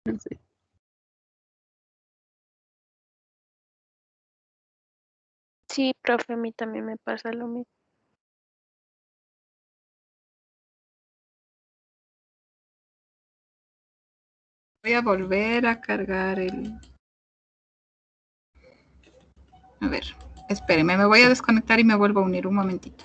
No sé. Sí, profe, a mí también me pasa lo mismo. Voy a volver a cargar el... A ver, espérenme, me voy a desconectar y me vuelvo a unir un momentito.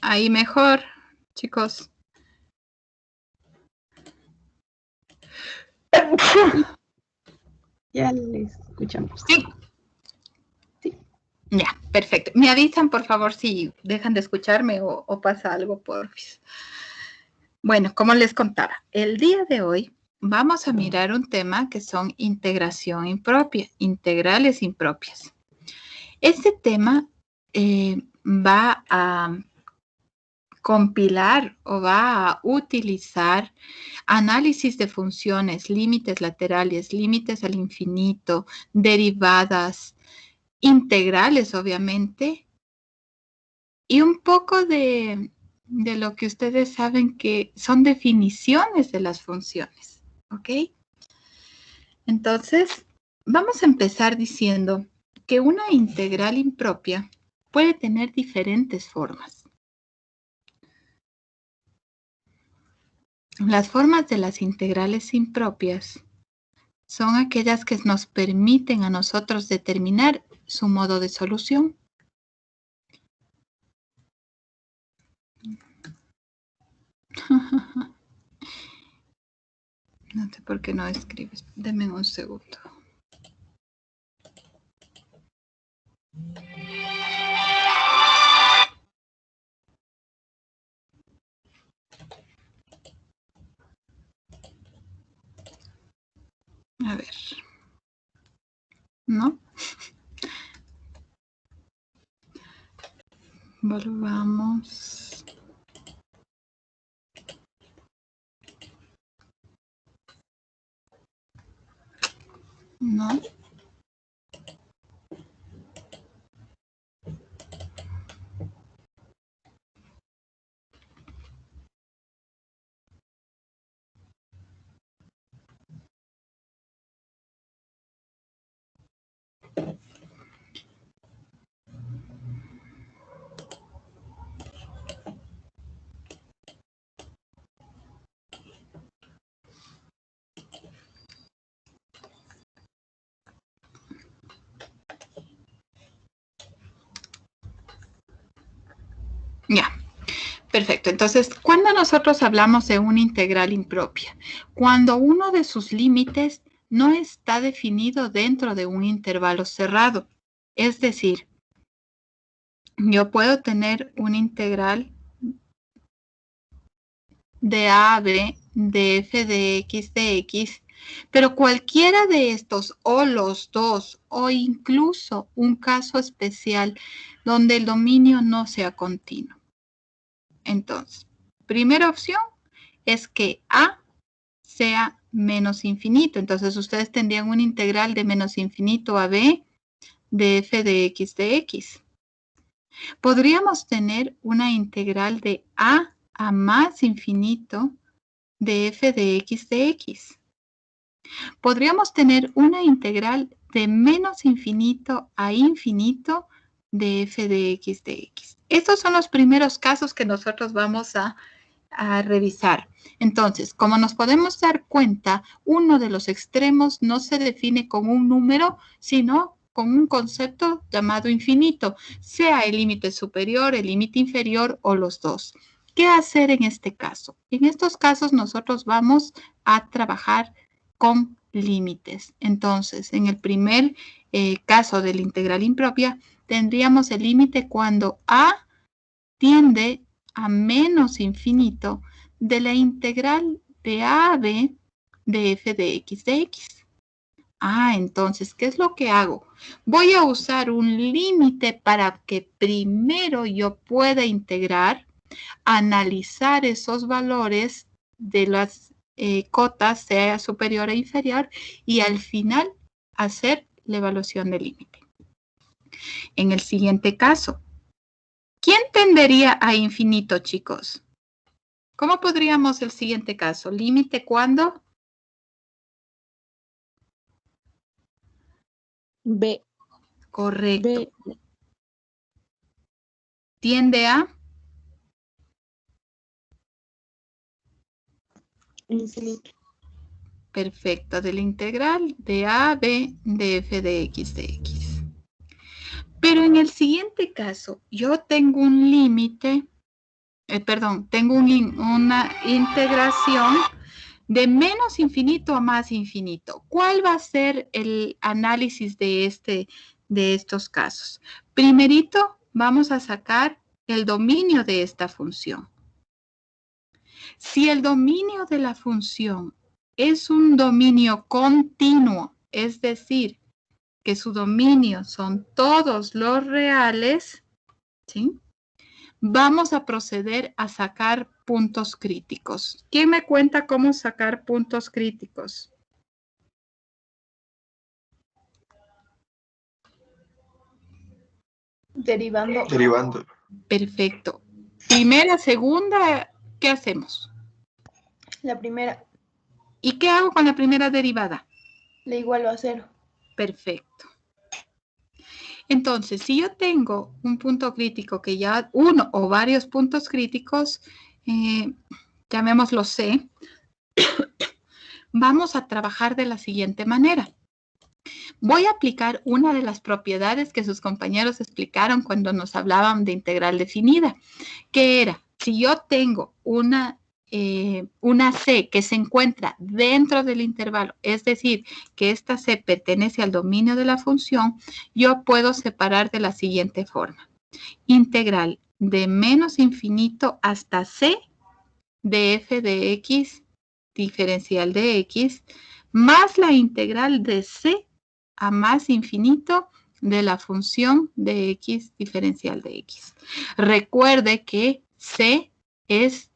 Ahí mejor, chicos. Ya les escuchamos. Sí. Sí. Ya, perfecto. Me avisan, por favor, si dejan de escucharme o pasa algo, porfis. Bueno, como les contaba, el día de hoy vamos a mirar un tema que son integración impropia, integrales impropias. Este tema va a compilar o va a utilizar análisis de funciones, límites laterales, límites al infinito, derivadas, integrales, obviamente, y un poco de lo que ustedes saben que son definiciones de las funciones, ¿ok? Entonces, vamos a empezar diciendo que una integral impropia puede tener diferentes formas. Las formas de las integrales impropias son aquellas que nos permiten a nosotros determinar su modo de solución. No sé por qué no escribes. Deme un segundo. A ver. ¿No? Volvamos. No. Ya. Perfecto. Entonces, ¿cuándo nosotros hablamos de una integral impropia? Cuando uno de sus límites no está definido dentro de un intervalo cerrado. Es decir, yo puedo tener una integral de a a b de f de x, pero cualquiera de estos o los dos o incluso un caso especial donde el dominio no sea continuo. Entonces, primera opción es que a sea menos infinito. Entonces, ustedes tendrían una integral de menos infinito a b de f de x. Podríamos tener una integral de a más infinito de f de x. Podríamos tener una integral de menos infinito a infinito de f de x. Estos son los primeros casos que nosotros vamos a revisar. Entonces, como nos podemos dar cuenta, uno de los extremos no se define con un número, sino con un concepto llamado infinito, sea el límite superior, el límite inferior o los dos. ¿qué hacer en este caso? En estos casos nosotros vamos a trabajar con límites. Entonces, en el primer caso de la integral impropia, tendríamos el límite cuando a tiende a menos infinito de la integral de a a b de f de x de x. Entonces, ¿qué es lo que hago? Voy a usar un límite para que primero yo pueda integrar, analizar esos valores de las cotas, sea superior e inferior, y al final hacer la evaluación del límite. En el siguiente caso, ¿quién tendería a infinito, chicos? ¿Cómo podríamos el siguiente caso? ¿Límite cuándo? B. Correcto. B. ¿Tiende a? Infinito. Perfecto, de la integral de a a b de f de x de x. Pero en el siguiente caso, yo tengo un límite, tengo una integración de menos infinito a más infinito. ¿Cuál va a ser el análisis de estos casos? Primerito, vamos a sacar el dominio de esta función. Si el dominio de la función es un dominio continuo, es decir, que su dominio son todos los reales, ¿sí? Vamos a proceder a sacar puntos críticos. ¿Quién me cuenta cómo sacar puntos críticos? Derivando. Derivando. Perfecto. Primera, segunda, ¿qué hacemos? La primera. ¿Y qué hago con la primera derivada? Le igualo a 0. Perfecto. Entonces, si yo tengo un punto crítico que ya uno o varios puntos críticos, llamémoslo C, vamos a trabajar de la siguiente manera. Voy a aplicar una de las propiedades que sus compañeros explicaron cuando nos hablaban de integral definida, que era, si yo tengo una C que se encuentra dentro del intervalo, es decir, que esta C pertenece al dominio de la función, yo puedo separar de la siguiente forma. Integral de menos infinito hasta C de f de x diferencial de x más la integral de C a más infinito de la función de x diferencial de x. Recuerde que C es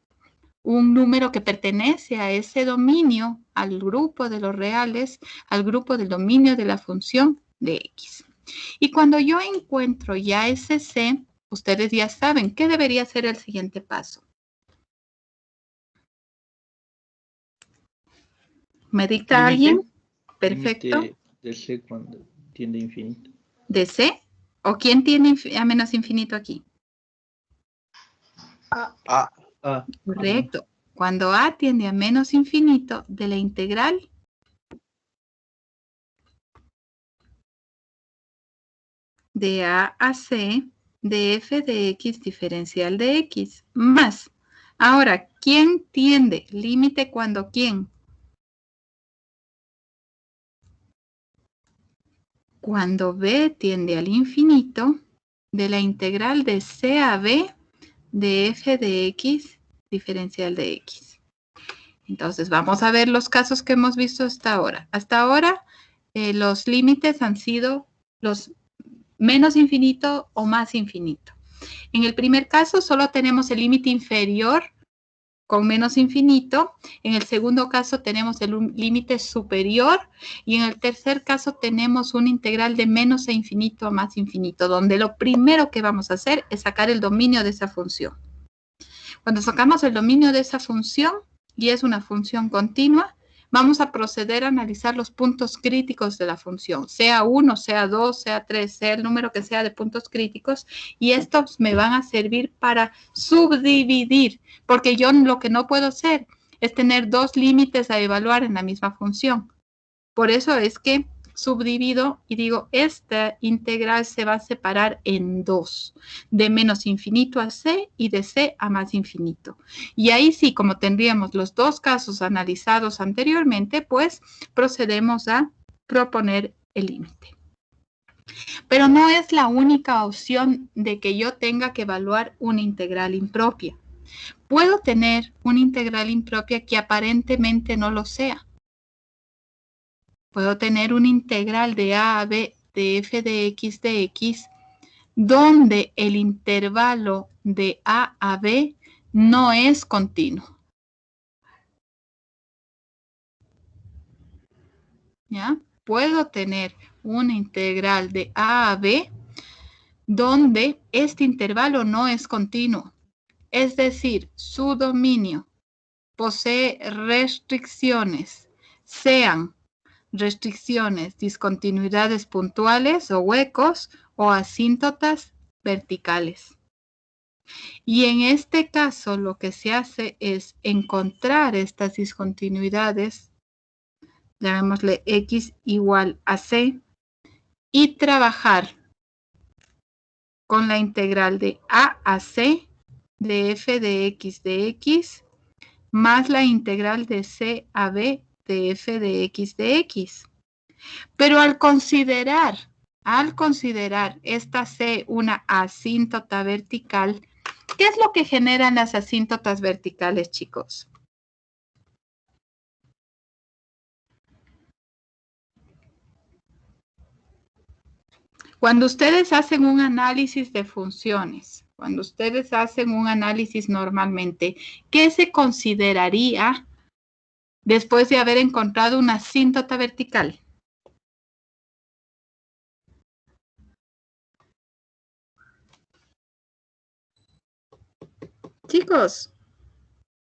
un número que pertenece a ese dominio, al grupo de los reales, al grupo del dominio de la función de x. Y cuando yo encuentro ya ese C, ustedes ya saben qué debería ser el siguiente paso. ¿Me dicta alguien? Perfecto. Límite de C cuando tiende a infinito. ¿De C? ¿O quién tiene a menos infinito aquí? A. Correcto. Cuando A tiende a menos infinito de la integral de A a C de f de x diferencial de x más. Ahora, ¿quién tiende? Límite cuando ¿quién? Cuando B tiende al infinito de la integral de C a B de f de x diferencial de x. Entonces, vamos a ver los casos que hemos visto hasta ahora. Hasta ahora, los límites han sido los menos infinito o más infinito. En el primer caso, solo tenemos el límite inferior con menos infinito. En el segundo caso, tenemos el límite superior. Y en el tercer caso, tenemos una integral de menos a infinito a más infinito, donde lo primero que vamos a hacer es sacar el dominio de esa función. Cuando sacamos el dominio de esa función, y es una función continua, vamos a proceder a analizar los puntos críticos de la función, sea 1, sea 2, sea 3, sea el número que sea de puntos críticos, y estos me van a servir para subdividir, porque yo lo que no puedo hacer es tener dos límites a evaluar en la misma función. Por eso es que subdivido y digo, esta integral se va a separar en dos, de menos infinito a c y de c a más infinito. Y ahí sí, como tendríamos los dos casos analizados anteriormente, pues procedemos a proponer el límite. Pero no es la única opción de que yo tenga que evaluar una integral impropia. Puedo tener una integral impropia que aparentemente no lo sea. Puedo tener una integral de a b de f de x, donde el intervalo de a b no es continuo. ¿Ya? Puedo tener una integral de a b donde este intervalo no es continuo. Es decir, su dominio posee restricciones, sean restricciones, discontinuidades puntuales o huecos o asíntotas verticales. Y en este caso lo que se hace es encontrar estas discontinuidades, llamémosle x igual a c, y trabajar con la integral de a c de f de x más la integral de c a b de f de x. Pero al considerar esta c una asíntota vertical, ¿qué es lo que generan las asíntotas verticales, chicos? Cuando ustedes hacen un análisis de funciones, cuando ustedes hacen un análisis normalmente, ¿qué se consideraría después de haber encontrado una asíntota vertical? Chicos,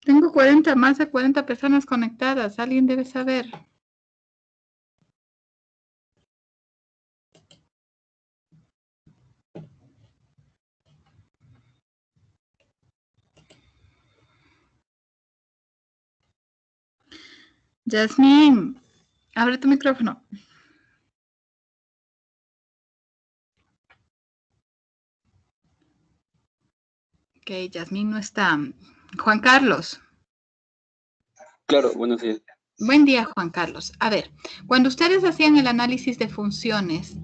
tengo más de 40 personas conectadas. Alguien debe saber. Yasmín, abre tu micrófono. Ok, Yasmín no está. Juan Carlos. Claro, buenos días. Buen día, Juan Carlos. A ver, cuando ustedes hacían el análisis de funciones,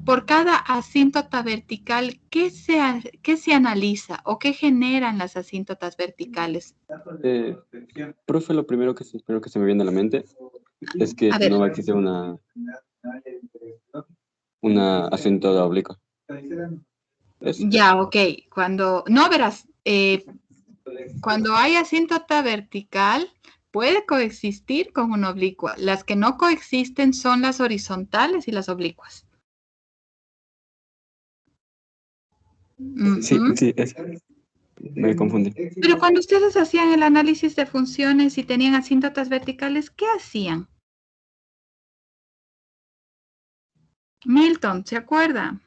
por cada asíntota vertical, ¿qué se analiza o qué generan las asíntotas verticales? Profe, lo primero que se me viene a la mente es que no va a existir una asíntota oblicua. Ya, ok. No verás, cuando hay asíntota vertical, puede coexistir con una oblicua. Las que no coexisten son las horizontales y las oblicuas. Sí, me confundí. Pero cuando ustedes hacían el análisis de funciones y tenían asíntotas verticales, ¿qué hacían? Milton, ¿se acuerda?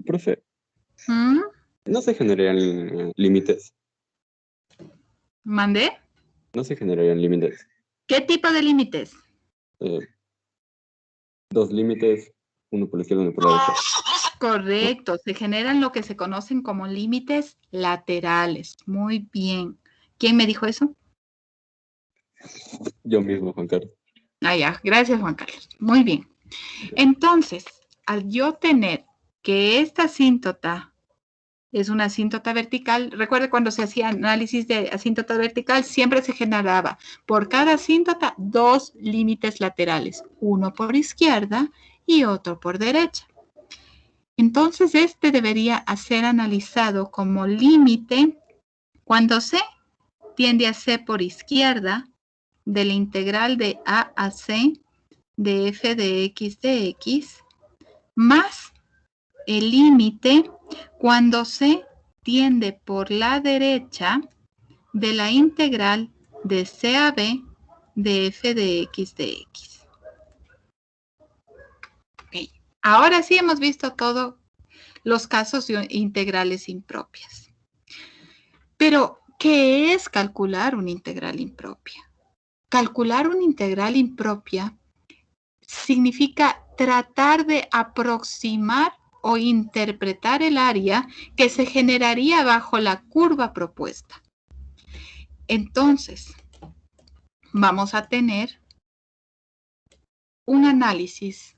Profe, ¿no se generarían límites? ¿Mandé? ¿No se generarían límites? ¿Qué tipo de límites? Dos límites, uno por la izquierda y uno por la derecha. Correcto, se generan lo que se conocen como límites laterales. Muy bien. ¿Quién me dijo eso? Yo mismo, Juan Carlos. Ah, ya, gracias, Juan Carlos. Muy bien. Entonces, al yo tener que esta asíntota es una asíntota vertical, recuerde cuando se hacía análisis de asíntota vertical, siempre se generaba por cada asíntota dos límites laterales, uno por izquierda y otro por derecha. Entonces, este debería ser analizado como límite cuando C tiende a C por izquierda de la integral de a C de f de x más el límite cuando se tiende por la derecha de la integral de C a B de f de x de x. Okay. Ahora sí hemos visto todos los casos de integrales impropias. Pero, ¿qué es calcular una integral impropia? Calcular una integral impropia significa tratar de aproximar o interpretar el área que se generaría bajo la curva propuesta. Entonces, vamos a tener un análisis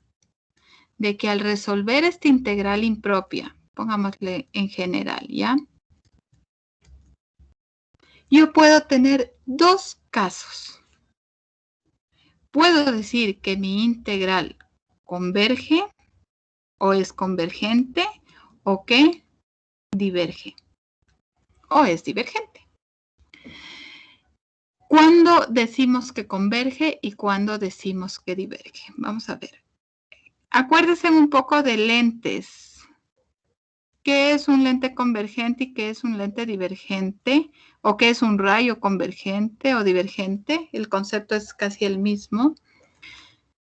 de que al resolver esta integral impropia, pongámosle en general, ¿ya? Yo puedo tener dos casos. Puedo decir que mi integral converge o es convergente o que diverge o es divergente. ¿Cuándo decimos que converge y cuándo decimos que diverge? Vamos a ver. Acuérdense un poco de lentes. ¿Qué es un lente convergente y qué es un lente divergente? ¿O qué es un rayo convergente o divergente? El concepto es casi el mismo.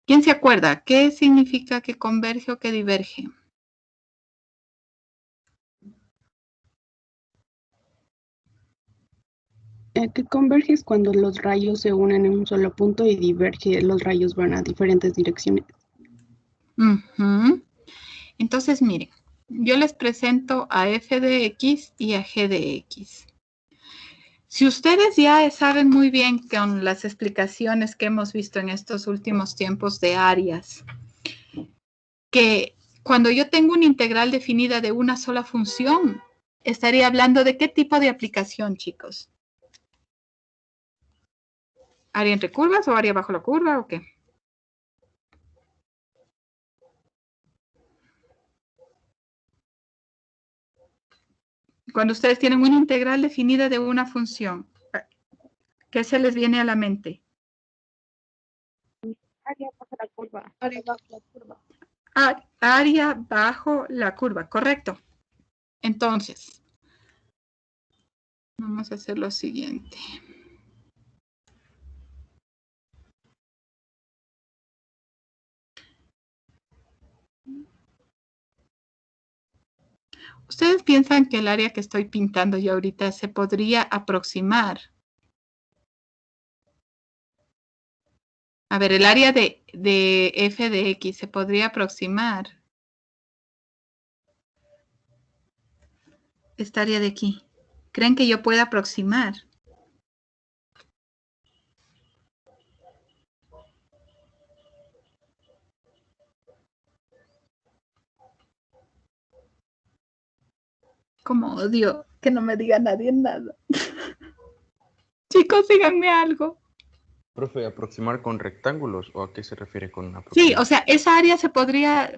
¿Quién se acuerda? ¿Qué significa que converge o que diverge? Que converge es cuando los rayos se unen en un solo punto y diverge, los rayos van a diferentes direcciones. Entonces, miren, yo les presento a f de x y a g de x. Si ustedes ya saben muy bien con las explicaciones que hemos visto en estos últimos tiempos de áreas, que cuando yo tengo una integral definida de una sola función, estaría hablando de qué tipo de aplicación, chicos. ¿Área entre curvas o área bajo la curva o qué? Cuando ustedes tienen una integral definida de una función, ¿qué se les viene a la mente? Área bajo la curva. Área bajo la curva. Área bajo la curva, correcto. Entonces, vamos a hacer lo siguiente. ¿Ustedes piensan que el área que estoy pintando yo ahorita se podría aproximar? A ver, el área de f de x se podría aproximar. Esta área de aquí. ¿Creen que yo pueda aproximar? Como odio que no me diga nadie nada. Chicos, díganme algo. Profe, ¿aproximar con rectángulos o a qué se refiere con una aproximación? Sí, o sea, esa área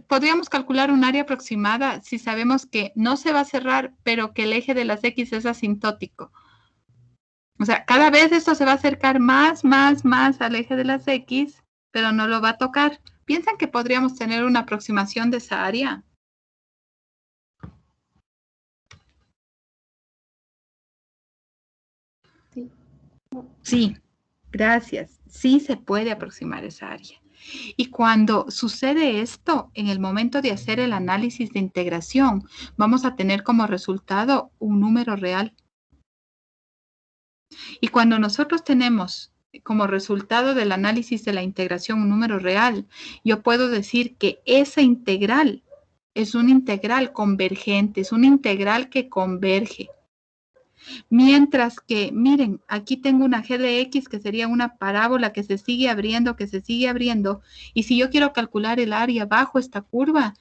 podríamos calcular un área aproximada si sabemos que no se va a cerrar, pero que el eje de las X es asintótico. O sea, cada vez esto se va a acercar más al eje de las X, pero no lo va a tocar. ¿Piensan que podríamos tener una aproximación de esa área? Sí. Sí, gracias. Sí se puede aproximar esa área. Y cuando sucede esto, en el momento de hacer el análisis de integración, vamos a tener como resultado un número real. Y cuando nosotros tenemos como resultado del análisis de la integración un número real, yo puedo decir que esa integral es una integral convergente, es una integral que converge. Mientras que, miren, aquí tengo una g de x que sería una parábola que se sigue abriendo, y si yo quiero calcular el área bajo esta curva,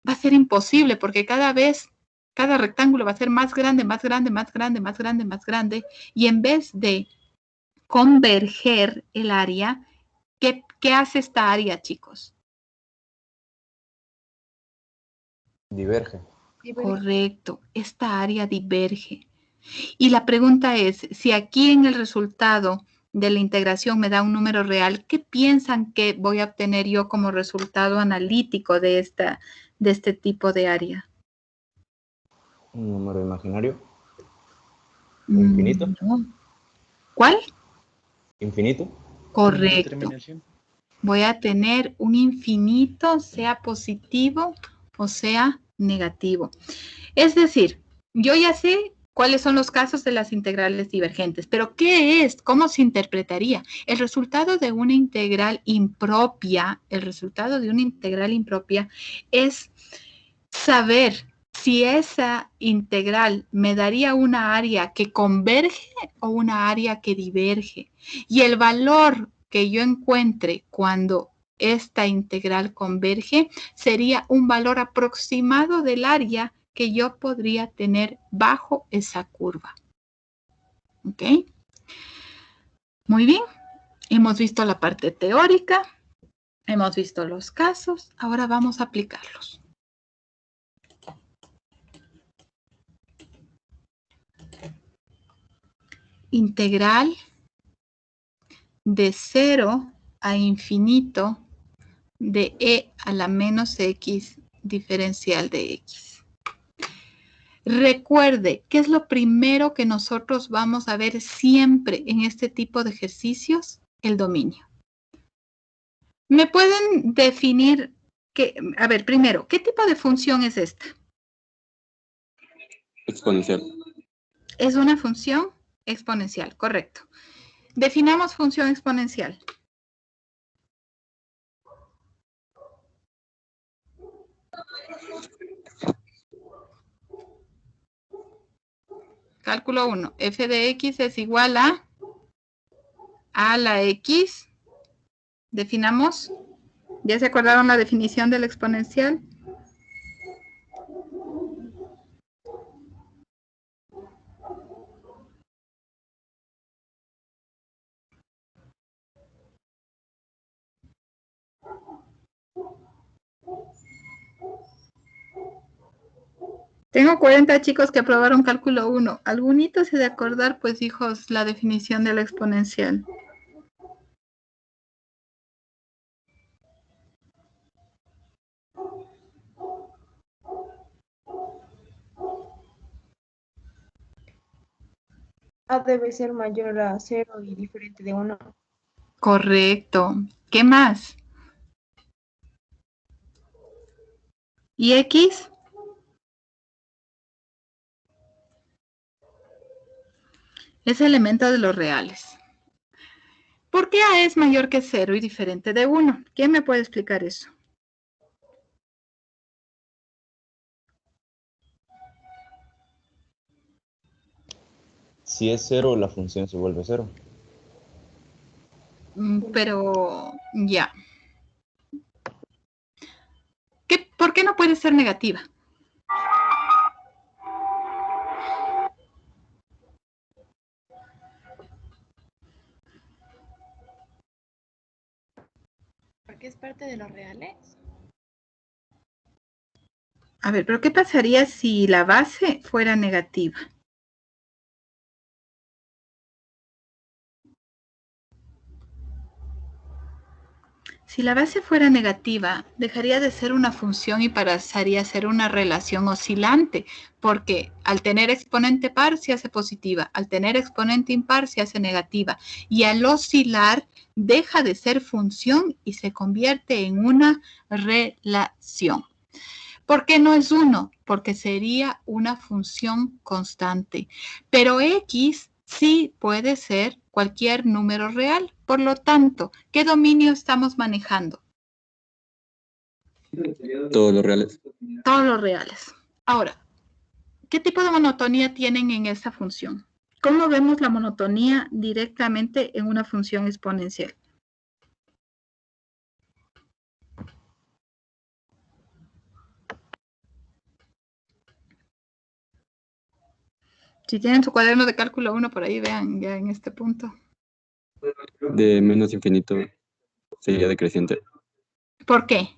va a ser imposible porque cada rectángulo va a ser más grande, y en vez de converger el área, ¿qué hace esta área, chicos? Diverge. Correcto, esta área diverge. Y la pregunta es, si aquí en el resultado de la integración me da un número real, ¿qué piensan que voy a obtener yo como resultado analítico de este tipo de área? Un número imaginario. ¿Infinito? No. ¿Cuál? Una ¿Infinito? Correcto. determinación. Voy a tener un infinito, sea positivo o sea negativo. Es decir, yo ya sé cuáles son los casos de las integrales divergentes, pero ¿qué es? ¿Cómo se interpretaría? El resultado de una integral impropia, es saber si esa integral me daría una área que converge o una área que diverge. Y el valor que yo encuentre cuando esta integral converge sería un valor aproximado del área que yo podría tener bajo esa curva. ¿Ok? Muy bien. Hemos visto la parte teórica, hemos visto los casos, ahora vamos a aplicarlos. Integral de 0 a infinito de e a la menos x diferencial de x. Recuerde, ¿qué es lo primero que nosotros vamos a ver siempre en este tipo de ejercicios? El dominio. ¿Me pueden definir a ver, primero, ¿qué tipo de función es esta? Exponencial. Es una función exponencial, correcto. Definamos función exponencial. Cálculo 1. F de x es igual a la x. Definamos. ¿Ya se acordaron la definición del exponencial? Tengo 40 chicos que aprobaron cálculo 1. ¿Algunitos se de acordar, pues, hijos, la definición del exponencial? A debe ser mayor a 0 y diferente de 1. Correcto. ¿Qué más? ¿Y x? Es elemento de los reales. ¿Por qué a es mayor que 0 y diferente de 1? ¿Quién me puede explicar eso? Si es 0, la función se vuelve 0. Pero ya. ¿Por qué no puede ser negativa? Porque es parte de los reales. A ver, pero ¿qué pasaría si la base fuera negativa? Si la base fuera negativa, dejaría de ser una función y pasaría a ser una relación oscilante, porque al tener exponente par se hace positiva, al tener exponente impar se hace negativa, y al oscilar deja de ser función y se convierte en una relación. ¿Por qué no es 1? Porque sería una función constante, pero x sí puede ser cualquier número real. Por lo tanto, ¿qué dominio estamos manejando? Todos los reales. Todos los reales. Ahora, ¿qué tipo de monotonía tienen en esta función? ¿Cómo vemos la monotonía directamente en una función exponencial? Si tienen su cuaderno de cálculo 1, por ahí vean ya en este punto. De menos infinito sería decreciente. ¿Por qué?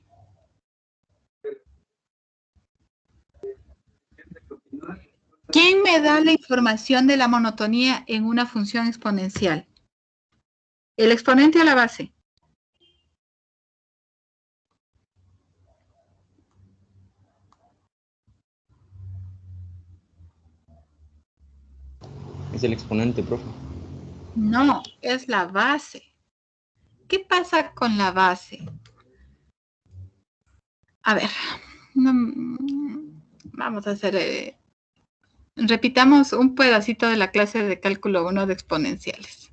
¿Quién me da la información de la monotonía en una función exponencial? ¿El exponente o la base? Es el exponente, profe. No, es la base. ¿Qué pasa con la base? A ver, vamos a hacer, repitamos un pedacito de la clase de cálculo 1 de exponenciales.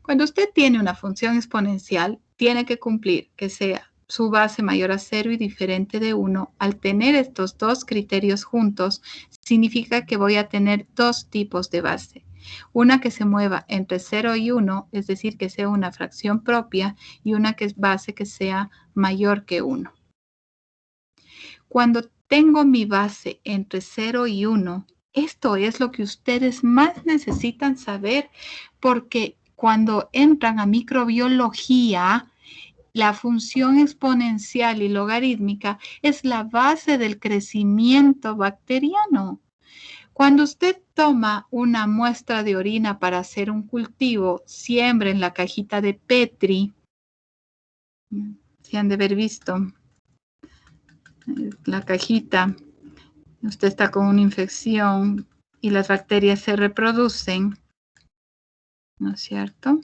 Cuando usted tiene una función exponencial, tiene que cumplir que sea su base mayor a 0 y diferente de 1. Al tener estos dos criterios juntos, significa que voy a tener dos tipos de base. Una que se mueva entre 0 y 1, es decir, que sea una fracción propia, y una que es base que sea mayor que 1. Cuando tengo mi base entre 0 y 1, esto es lo que ustedes más necesitan saber, porque cuando entran a microbiología, la función exponencial y logarítmica es la base del crecimiento bacteriano. Cuando usted toma una muestra de orina para hacer un cultivo, siembra en la cajita de Petri, si han de haber visto la cajita, usted está con una infección y las bacterias se reproducen, ¿no es cierto?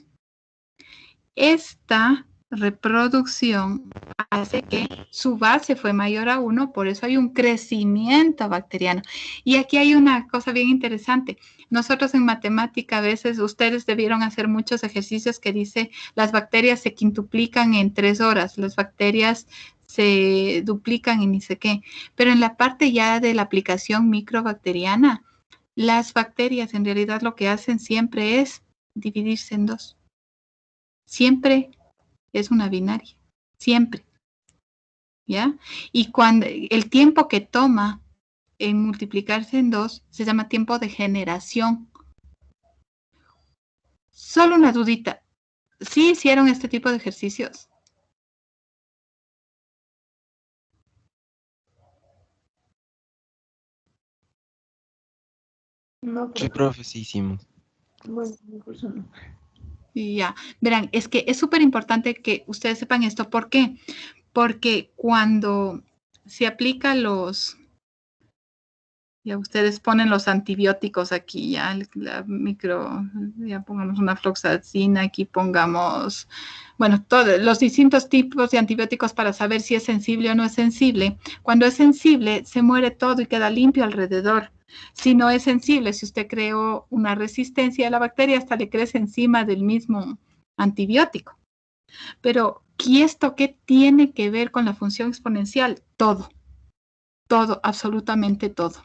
Esta reproducción hace que su base fue mayor a 1, por eso hay un crecimiento bacteriano. Y aquí hay una cosa bien interesante. Nosotros en matemática a veces ustedes debieron hacer muchos ejercicios que dice las bacterias se quintuplican en 3 horas, las bacterias se duplican y ni sé qué. Pero en la parte ya de la aplicación microbacteriana, las bacterias en realidad lo que hacen siempre es dividirse en dos. Siempre es una binaria, siempre, ¿ya? Y cuando el tiempo que toma en multiplicarse en 2 se llama tiempo de generación. Solo una dudita, ¿sí hicieron este tipo de ejercicios? No, Sí, profe, sí hicimos. bueno, incluso no. Ya, verán, es que es súper importante que ustedes sepan esto. ¿Por qué? Porque cuando se aplica ya ustedes ponen los antibióticos aquí, ya, ya pongamos una fluoxacina, aquí pongamos, bueno, todos los distintos tipos de antibióticos para saber si es sensible o no es sensible. Cuando es sensible, se muere todo y queda limpio alrededor. Si no es sensible, si usted creó una resistencia a la bacteria, hasta le crece encima del mismo antibiótico. Pero, ¿y esto qué tiene que ver con la función exponencial? Todo, absolutamente todo.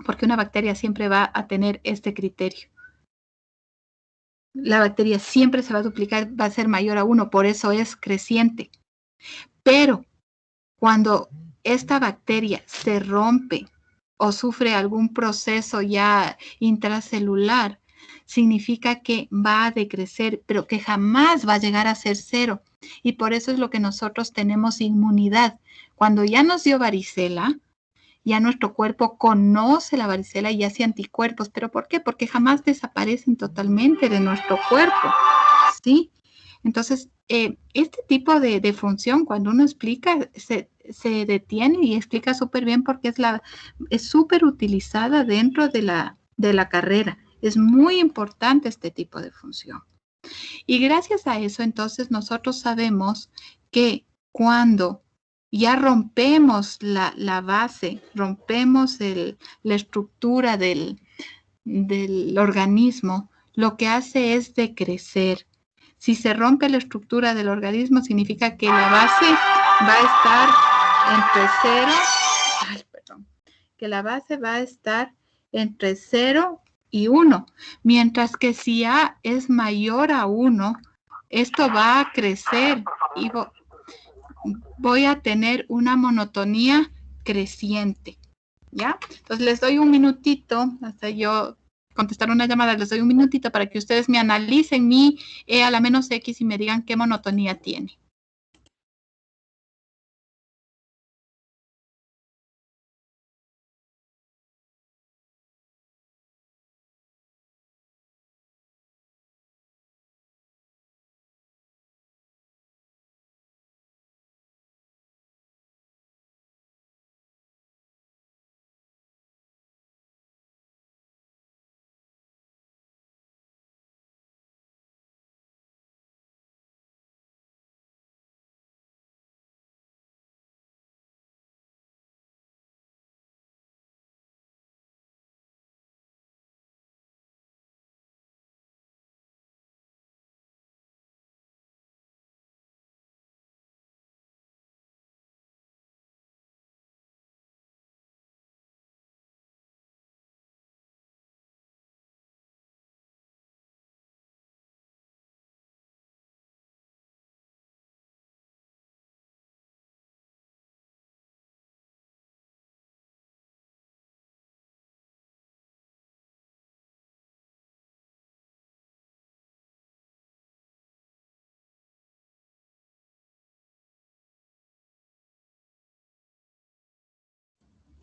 Porque una bacteria siempre va a tener este criterio. La bacteria siempre se va a duplicar, va a ser mayor a 1, por eso es creciente. Pero cuando esta bacteria se rompe o sufre algún proceso ya intracelular, significa que va a decrecer, pero que jamás va a llegar a ser 0. Y por eso es lo que nosotros tenemos inmunidad. Cuando ya nos dio varicela, ya nuestro cuerpo conoce la varicela y hace anticuerpos. ¿Pero por qué? Porque jamás desaparecen totalmente de nuestro cuerpo, ¿sí? Entonces, este tipo de función, cuando uno explica, se detiene y explica súper bien porque es súper utilizada dentro de la carrera. Es muy importante este tipo de función. Y gracias a eso, entonces, nosotros sabemos que cuando ya rompemos la base, rompemos la estructura del organismo, lo que hace es decrecer. Si se rompe la estructura del organismo, significa que la base va a estar entre 0, que la base va a estar entre 0 y 1, mientras que si A es mayor a 1, esto va a crecer y voy a tener una monotonía creciente, ¿ya? Entonces les doy un minutito, hasta yo contestar una llamada, les doy un minutito para que ustedes me analicen mi E a la menos X y me digan qué monotonía tiene.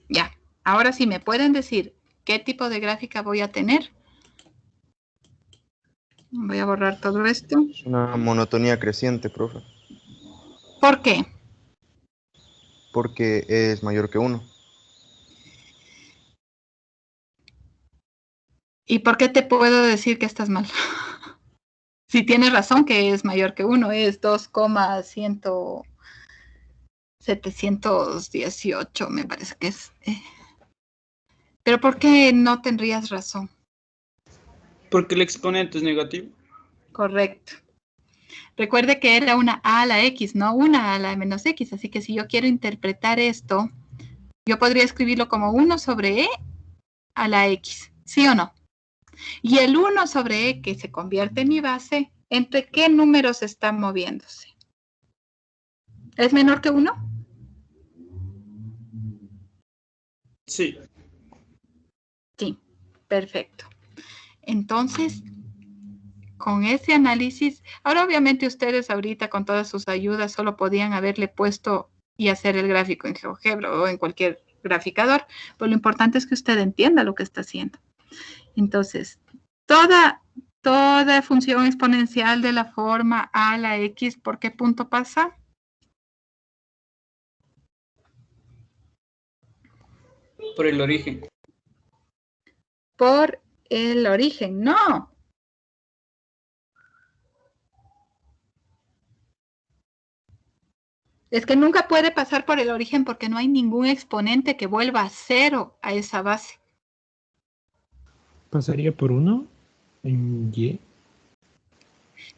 Ya, ahora sí me pueden decir qué tipo de gráfica voy a tener. Voy a borrar todo esto. Es una monotonía creciente, profe, ¿Por qué? porque es mayor que 1. ¿Y por qué te puedo decir que estás mal? Si tienes razón que es mayor que 1, es 2,718, me parece que es. Pero ¿por qué no tendrías razón? Porque el exponente es negativo. Correcto. Recuerde que era una a a la x, no una a la menos x. Así que si yo quiero interpretar esto, yo podría escribirlo como 1 sobre e a la x, ¿sí o no? Y el 1 sobre e, que se convierte en mi base, ¿entre qué números está moviéndose? ¿Es menor que 1? Sí. Sí, perfecto. Entonces, con ese análisis, ahora obviamente ustedes ahorita con todas sus ayudas solo podían haberle puesto y hacer el gráfico en GeoGebra o en cualquier graficador, pero lo importante es que usted entienda lo que está haciendo. Entonces, toda función exponencial de la forma a a la x, ¿por qué punto pasa? Por el origen. Por el origen, no. Es que nunca puede pasar por el origen porque no hay ningún exponente que vuelva a 0 a esa base. ¿Pasaría por 1 en y?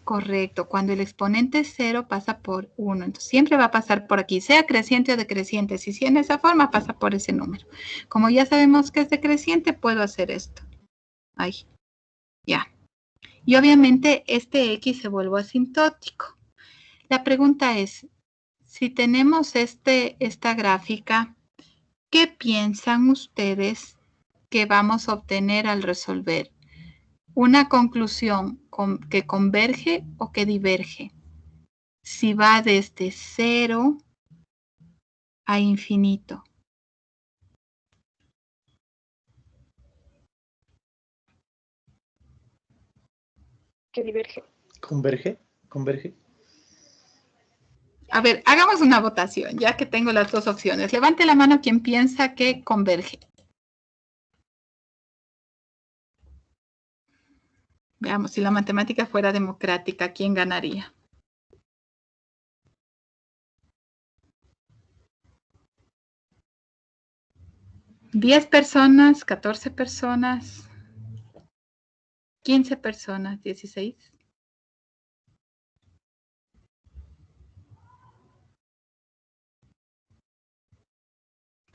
Correcto, cuando el exponente es 0 pasa por 1, entonces siempre va a pasar por aquí, sea creciente o decreciente. Si en esa forma pasa por ese número. Como ya sabemos que es decreciente, puedo hacer esto. Ahí, ya. Y obviamente este x se vuelve asintótico. La pregunta es, si tenemos esta gráfica, ¿qué piensan ustedes que vamos a obtener al resolver? ¿Una conclusión que converge o que diverge? Si va desde 0 a infinito. Que diverge. ¿Converge? ¿Converge? A ver, hagamos una votación, ya que tengo las dos opciones. Levante la mano quien piensa que converge. Veamos, si la matemática fuera democrática, ¿quién ganaría? ¿10 personas, 14 personas, 15 personas, 16?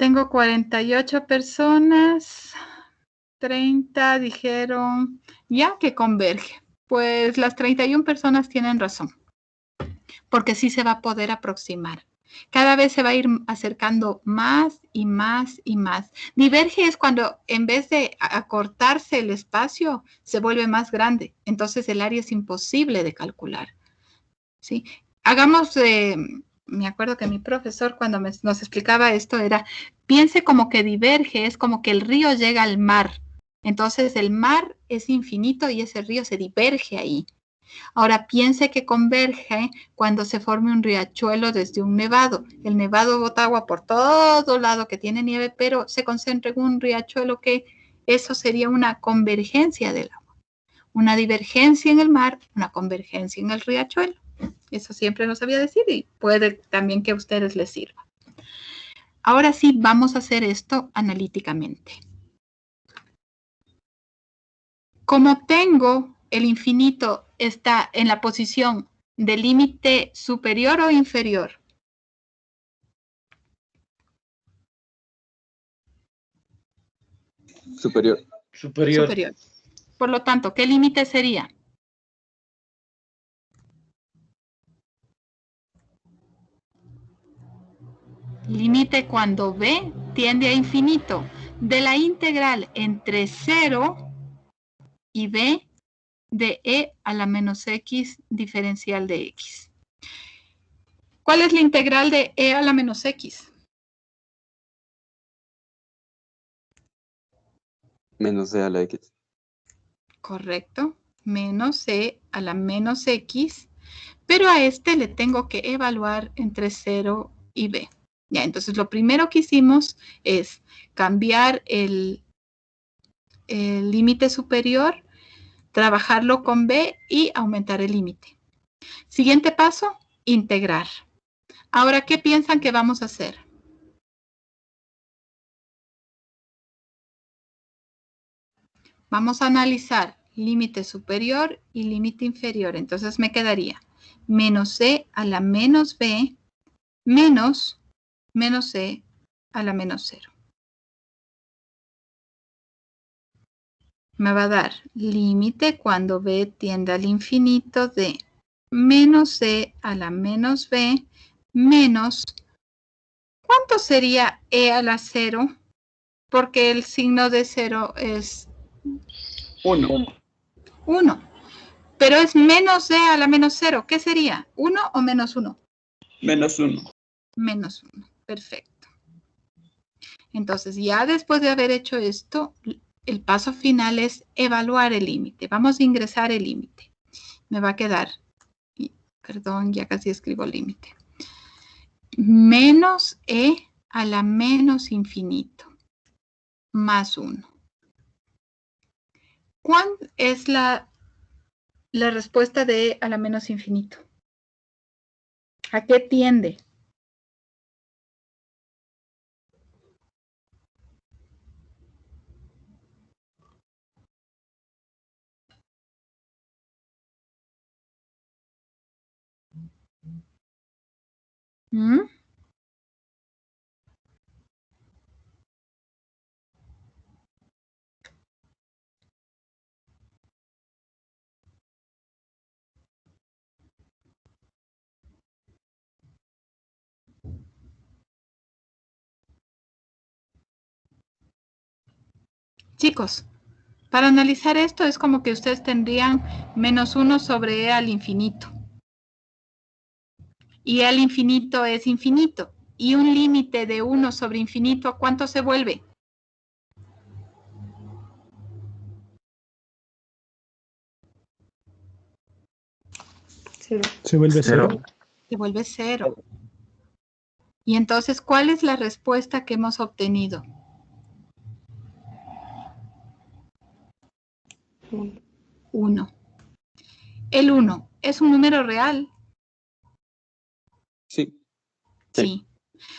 Tengo 48 personas, 30 dijeron ya que converge. Pues las 31 personas tienen razón, porque sí se va a poder aproximar. Cada vez se va a ir acercando más y más y más. Diverge es cuando en vez de acortarse el espacio, se vuelve más grande. Entonces el área es imposible de calcular. ¿Sí? Hagamos, me acuerdo que mi profesor cuando nos explicaba esto era, piense como que diverge, es como que el río llega al mar. Entonces el mar es infinito y ese río se diverge ahí. Ahora piense que converge cuando se forme un riachuelo desde un nevado. El nevado bota agua por todo lado que tiene nieve, pero se concentra en un riachuelo que eso sería una convergencia del agua. Una divergencia en el mar, una convergencia en el riachuelo. Eso siempre lo sabía decir y puede también que a ustedes les sirva. Ahora sí, vamos a hacer esto analíticamente. Como tengo el infinito está en la posición del límite superior o inferior. Superior. Superior. Superior. Por lo tanto, ¿qué límite sería? Límite cuando b tiende a infinito de la integral entre 0 y b de e a la menos x diferencial de x. ¿Cuál es la integral de e a la menos x? Menos c a la x. Correcto. Menos c a la menos x. Pero a este le tengo que evaluar entre 0 y b. Ya, entonces lo primero que hicimos es cambiar el límite superior, trabajarlo con b y aumentar el límite. Siguiente paso, integrar. Ahora, ¿qué piensan que vamos a hacer? Vamos a analizar límite superior y límite inferior. Entonces me quedaría menos c a la menos b menos c a la menos 0. Me va a dar límite cuando b tiende al infinito de menos c a la menos b menos, ¿cuánto sería e a la 0? Porque el signo de 0 es 1. 1. Pero es menos e a la menos 0. ¿Qué sería? ¿1 o menos 1? Menos 1. Menos 1. Perfecto. Entonces, ya después de haber hecho esto, el paso final es evaluar el límite. Vamos a ingresar el límite. Me va a quedar, perdón, ya casi escribo límite. Menos e a la menos infinito más 1. ¿Cuál es la respuesta de e a la menos infinito? ¿A qué tiende? ¿Mm? Chicos, para analizar esto es como que ustedes tendrían menos 1 sobre e al infinito. Y e al infinito es infinito. Y un límite de 1 sobre infinito, ¿a cuánto se vuelve? Cero. ¿Se vuelve 0? Se vuelve 0. Y entonces, ¿cuál es la respuesta que hemos obtenido? 1. El 1 es un número real. Sí. Sí.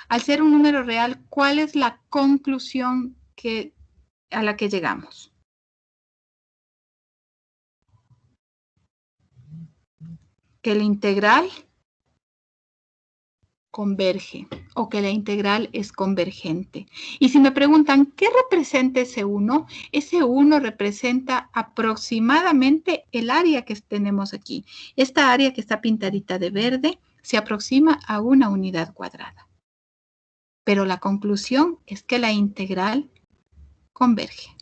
Al ser un número real, ¿cuál es la conclusión a la que llegamos? Que la integral converge o que la integral es convergente. Y si me preguntan, ¿qué representa ese 1? Ese 1 representa aproximadamente el área que tenemos aquí. Esta área que está pintadita de verde se aproxima a una unidad cuadrada. Pero la conclusión es que la integral converge.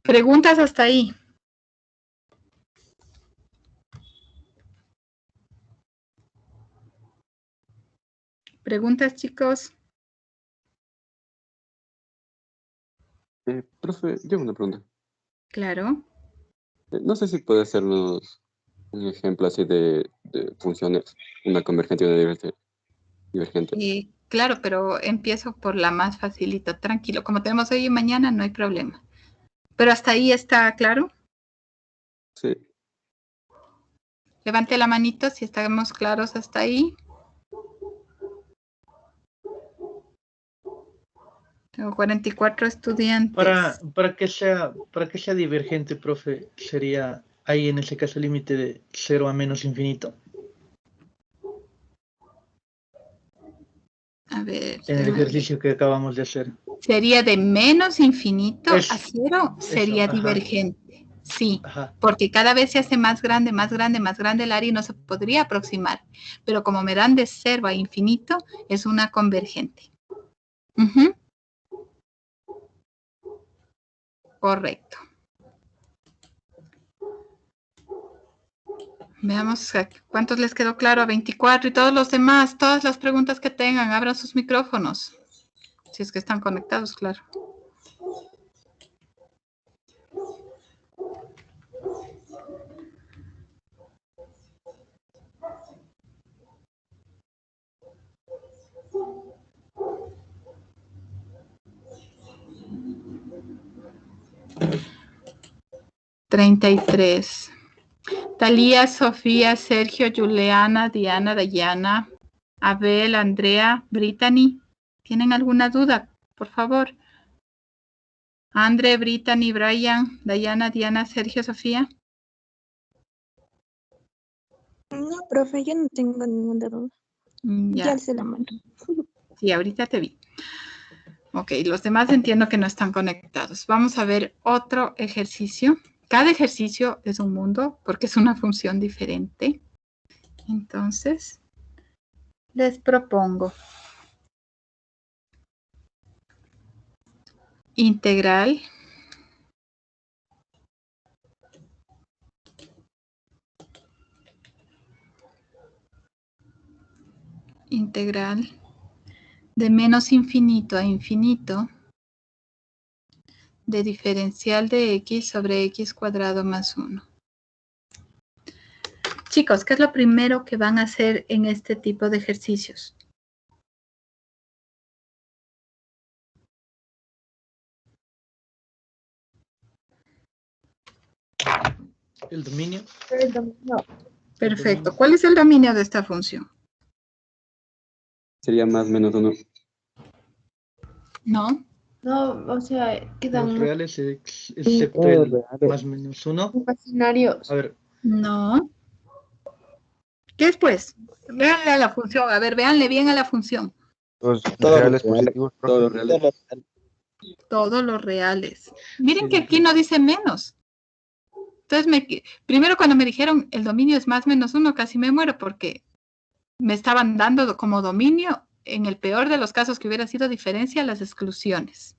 ¿Preguntas hasta ahí? ¿Preguntas, chicos? Profe, yo una pregunta. Claro. No sé si puede hacernos un ejemplo así de funciones, una convergente y una divergente. Claro, pero empiezo por la más facilita. Tranquilo, como tenemos hoy y mañana, no hay problema. ¿Pero hasta ahí está claro? Sí. Levante la manito si estamos claros hasta ahí. Tengo 44 estudiantes. Para que sea divergente, profe, sería ahí en ese caso el límite de 0 a menos infinito. A ver. En el ejercicio que acabamos de hacer. Sería de menos infinito a 0, sería ajá. Divergente. Sí, Ajá. porque cada vez se hace más grande el área y no se podría aproximar. Pero como me dan de 0 a infinito, es una convergente. Correcto. Veamos cuántos les quedó claro. 24 y todos los demás, todas las preguntas que tengan, abran sus micrófonos. Si es que están conectados, claro. $33. Talía, Sofía, Sergio, Juliana, Diana, Dayana, Abel, Andrea, Brittany. ¿Tienen alguna duda? Por favor. Andre, Brittany, Brian, Dayana, Diana, Sergio, Sofía. No, profe, yo no tengo ninguna duda. Ya Ya. alcé la mano. Sí, ahorita te vi. Ok, los demás entiendo que no están conectados. Vamos a ver otro ejercicio. Cada ejercicio es un mundo porque es una función diferente. Entonces, les propongo integral de menos infinito a infinito de diferencial de x sobre x cuadrado más 1. Chicos, ¿qué es lo primero que van a hacer en este tipo de ejercicios? El dominio. El dominio. Perfecto. ¿Cuál es el dominio de esta función? Sería más menos 1. ¿No? No, o sea, Los quedan reales excepto el más menos 1. imaginarios. A ver, No. ¿Qué es pues? Véanle a la función. A ver, véanle bien a la función. Los Todos reales los positivos, profe. Todos los reales. Todos los reales. Miren Sí, que sí, aquí sí. no dice menos. Entonces, primero cuando me dijeron el dominio es más menos 1, casi me muero porque me estaban dando como dominio, en el peor de los casos que hubiera sido diferencia, las exclusiones.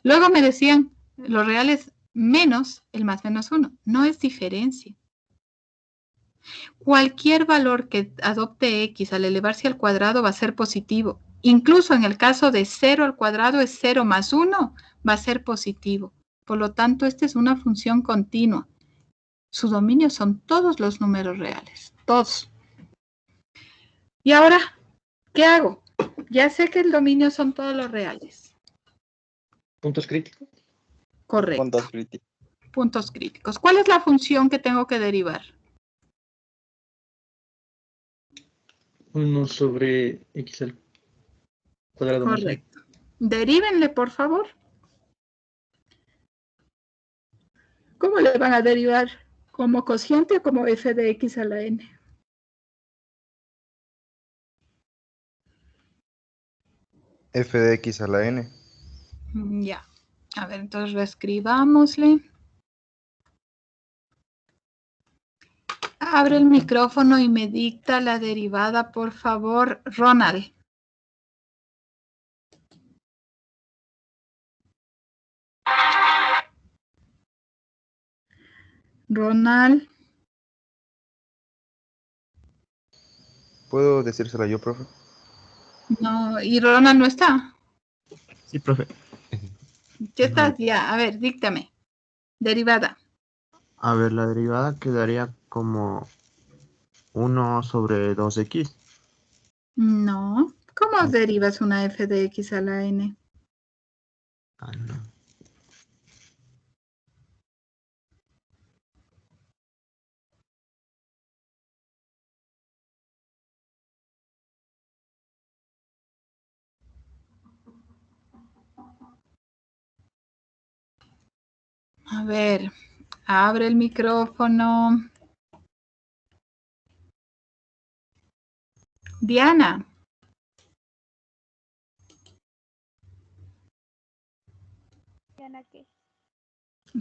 Luego me decían los reales menos el más menos 1. No es diferencia. Cualquier valor que adopte x al elevarse al cuadrado va a ser positivo. Incluso en el caso de 0 al cuadrado es 0 más 1, va a ser positivo. Por lo tanto, esta es una función continua. Su dominio son todos los números reales. Todos. Y ahora, ¿qué hago? Ya sé que el dominio son todos los reales. puntos críticos. Correcto. Puntos críticos. Puntos críticos. ¿Cuál es la función que tengo que derivar? 1 sobre x al cuadrado más 1. Correcto. Derívenle, por favor. ¿Cómo le van a derivar? ¿Como cociente o como f de x a la n? F de x a la n. Ya. A ver, entonces reescribámosle. Abre el micrófono y me dicta la derivada, por favor, Ronald. Ronald. ¿Puedo decírsela yo, profe? No, y Ronald no está. Sí, profe. Ya estás, ya. A ver, díctame. Derivada. A ver, la derivada quedaría como 1 sobre 2x. No. ¿Cómo derivas una f de x a la n? Ah, no. A ver, abre el micrófono. Diana. ¿Diana qué?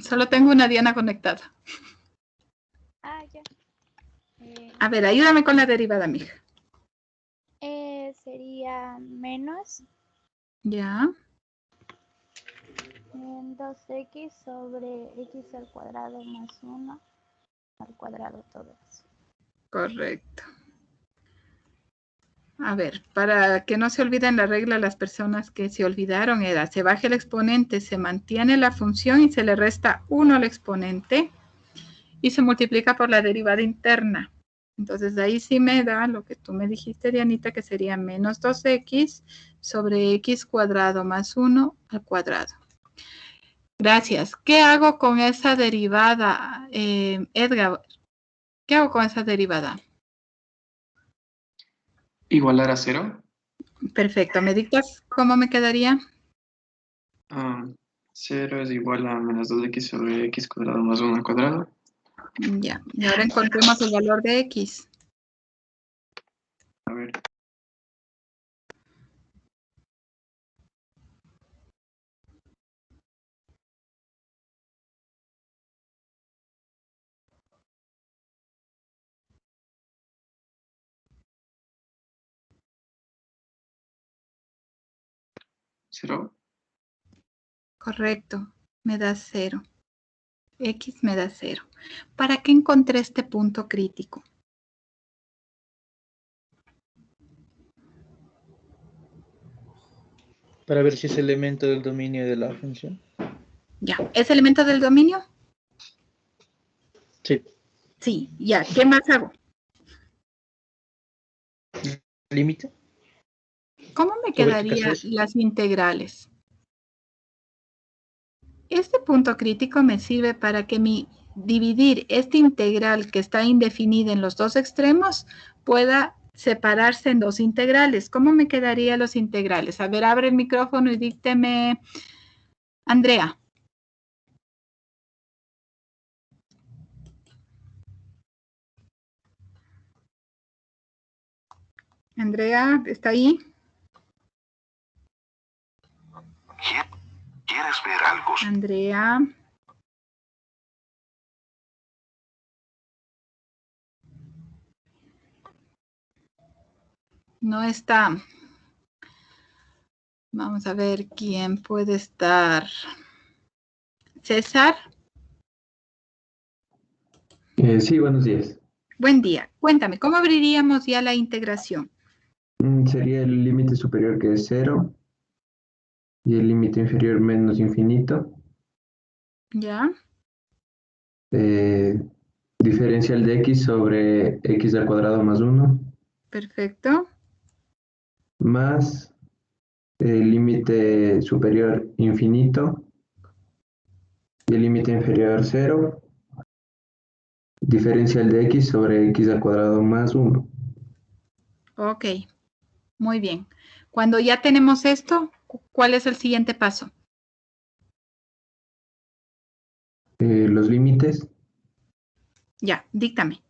Solo tengo una Diana conectada. Ah, ya. A ver, ayúdame con la derivada, mija. Sería menos Ya. 2x sobre x al cuadrado más 1 al cuadrado todo eso. Correcto. A ver, para que no se olviden la regla, las personas que se olvidaron era, se baja el exponente, se mantiene la función y se le resta 1 al exponente y se multiplica por la derivada interna. Entonces, de ahí sí me da lo que tú me dijiste, Dianita, que sería menos 2x sobre x cuadrado más 1 al cuadrado. Gracias. ¿Qué hago con esa derivada, Edgar? ¿Qué hago con esa derivada? Igualar a 0. Perfecto. ¿Me dictas cómo me quedaría? 0 es igual a menos 2x sobre x cuadrado más 1 al cuadrado. Ya. Y ahora encontremos el valor de x. A ver. ¿0? Correcto. Me da 0. X me da 0. ¿Para qué encontré este punto crítico? Para ver si es elemento del dominio de la función. Ya. ¿Es elemento del dominio? Sí. Sí. Ya. ¿Qué más hago? ¿Límite? ¿Cómo me quedarían las integrales? Este punto crítico me sirve para que dividir este integral que está indefinida en los dos extremos pueda separarse en dos integrales. ¿Cómo me quedarían los integrales? A ver, abre el micrófono y dícteme, Andrea. Andrea, ¿está ahí? ¿Quieres ver algo? Andrea. No está. Vamos a ver quién puede estar. César. Sí, buenos días. Buen día. Cuéntame, ¿cómo abriríamos ya la integración? Sería el límite superior, que es 0, y el límite inferior menos infinito. ¿Ya? Diferencial de x sobre x al cuadrado más 1. Perfecto. Más el límite superior infinito y el límite inferior 0. Diferencial de x sobre x al cuadrado más 1. Ok, muy bien. Cuando ya tenemos esto, ¿cuál es el siguiente paso? Los límites. Ya, díctame.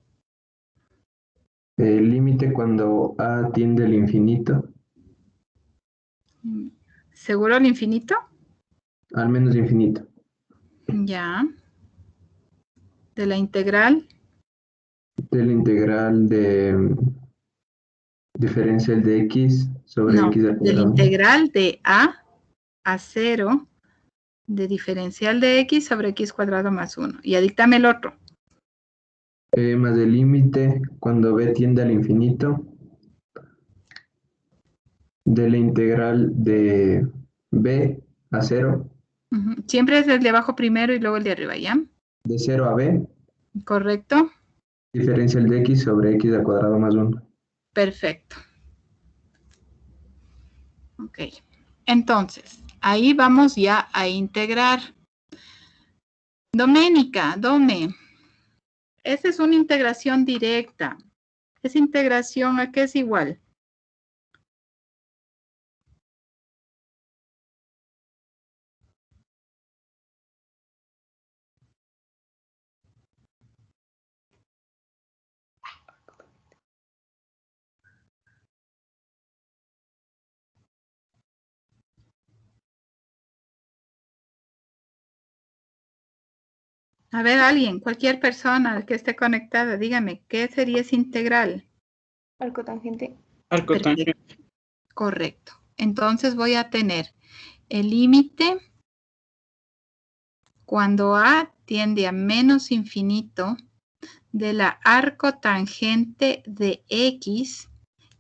El límite cuando a tiende al infinito. ¿Seguro al infinito? Al menos infinito. Ya. ¿De la integral? De la integral de diferencial de x sobre No, x al de la cuadrado. integral de a 0 de diferencial de x sobre x cuadrado más 1. Y díctame el otro. Más el límite cuando b tiende al infinito de la integral de b a 0. Siempre es el de abajo primero y luego el de arriba, ¿ya? De 0 a b. Correcto. Diferencial de x sobre x al cuadrado más 1. Perfecto. Ok. Entonces, ahí vamos ya a integrar. Doménica, Dome. Esa es una integración directa. ¿Esa integración a qué es igual? A ver, alguien, cualquier persona que esté conectada, dígame, ¿qué sería esa integral? Arco tangente. Arco tangente. Correcto. Entonces voy a tener el límite cuando a tiende a menos infinito de la arcotangente de X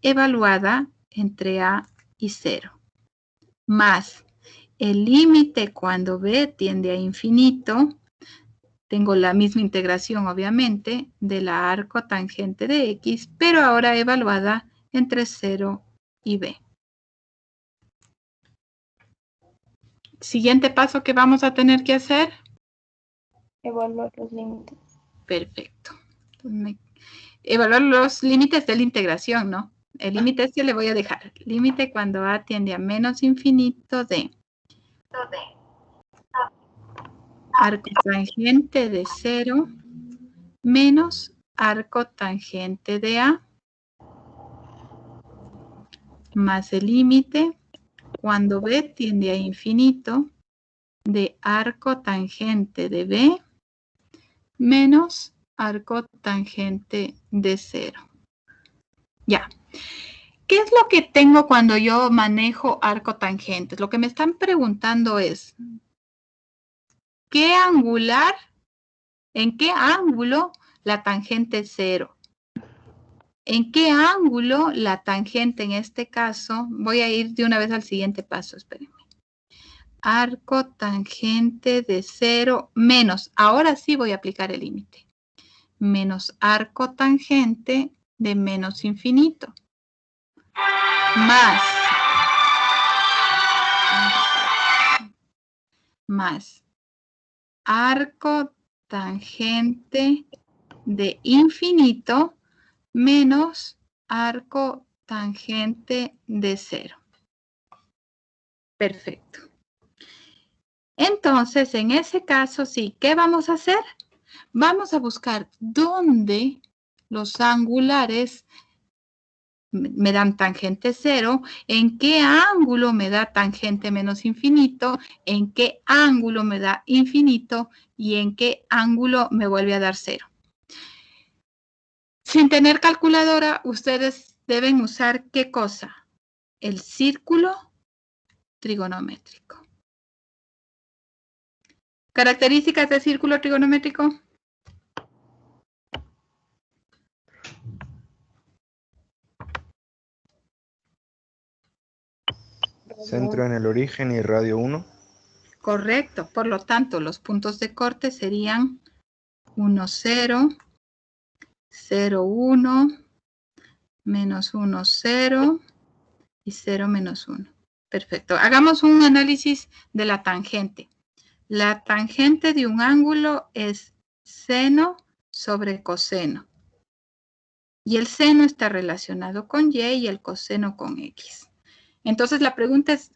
evaluada entre A y 0, más el límite cuando B tiende a infinito, tengo la misma integración obviamente, de la arcotangente de X, pero ahora evaluada entre 0 y B. Siguiente paso que vamos a tener que hacer. Evaluar los límites. Perfecto. Evaluar los límites de la integración, ¿no? El límite este le voy a dejar. Límite cuando A tiende a menos infinito de arcotangente de 0 menos arcotangente de A más el límite cuando B tiende a infinito de arcotangente de B menos arcotangente de 0. Ya. ¿Qué es lo que tengo cuando yo manejo arcotangentes? Lo que me están preguntando es, ¿qué angular? ¿En qué ángulo la tangente es 0? ¿En qué ángulo la tangente en este caso? Voy a ir de una vez al siguiente paso, espérenme. Arcotangente de 0 menos, ahora sí voy a aplicar el límite, menos arcotangente de menos infinito, más arcotangente de infinito menos arcotangente de 0. Perfecto. Entonces, en ese caso, sí, ¿qué vamos a hacer? Vamos a buscar dónde los angulares me dan tangente 0, en qué ángulo me da tangente menos infinito, en qué ángulo me da infinito y en qué ángulo me vuelve a dar 0. Sin tener calculadora, ustedes deben usar ¿qué cosa? El círculo trigonométrico. ¿Características del círculo trigonométrico? Centro en el origen y radio 1. Correcto. Por lo tanto, los puntos de corte serían 1, 0, 0, 1, menos 1, 0 y 0, menos 1. Perfecto. Hagamos un análisis de la tangente. La tangente de un ángulo es seno sobre coseno. Y el seno está relacionado con Y y el coseno con X. Entonces la pregunta es,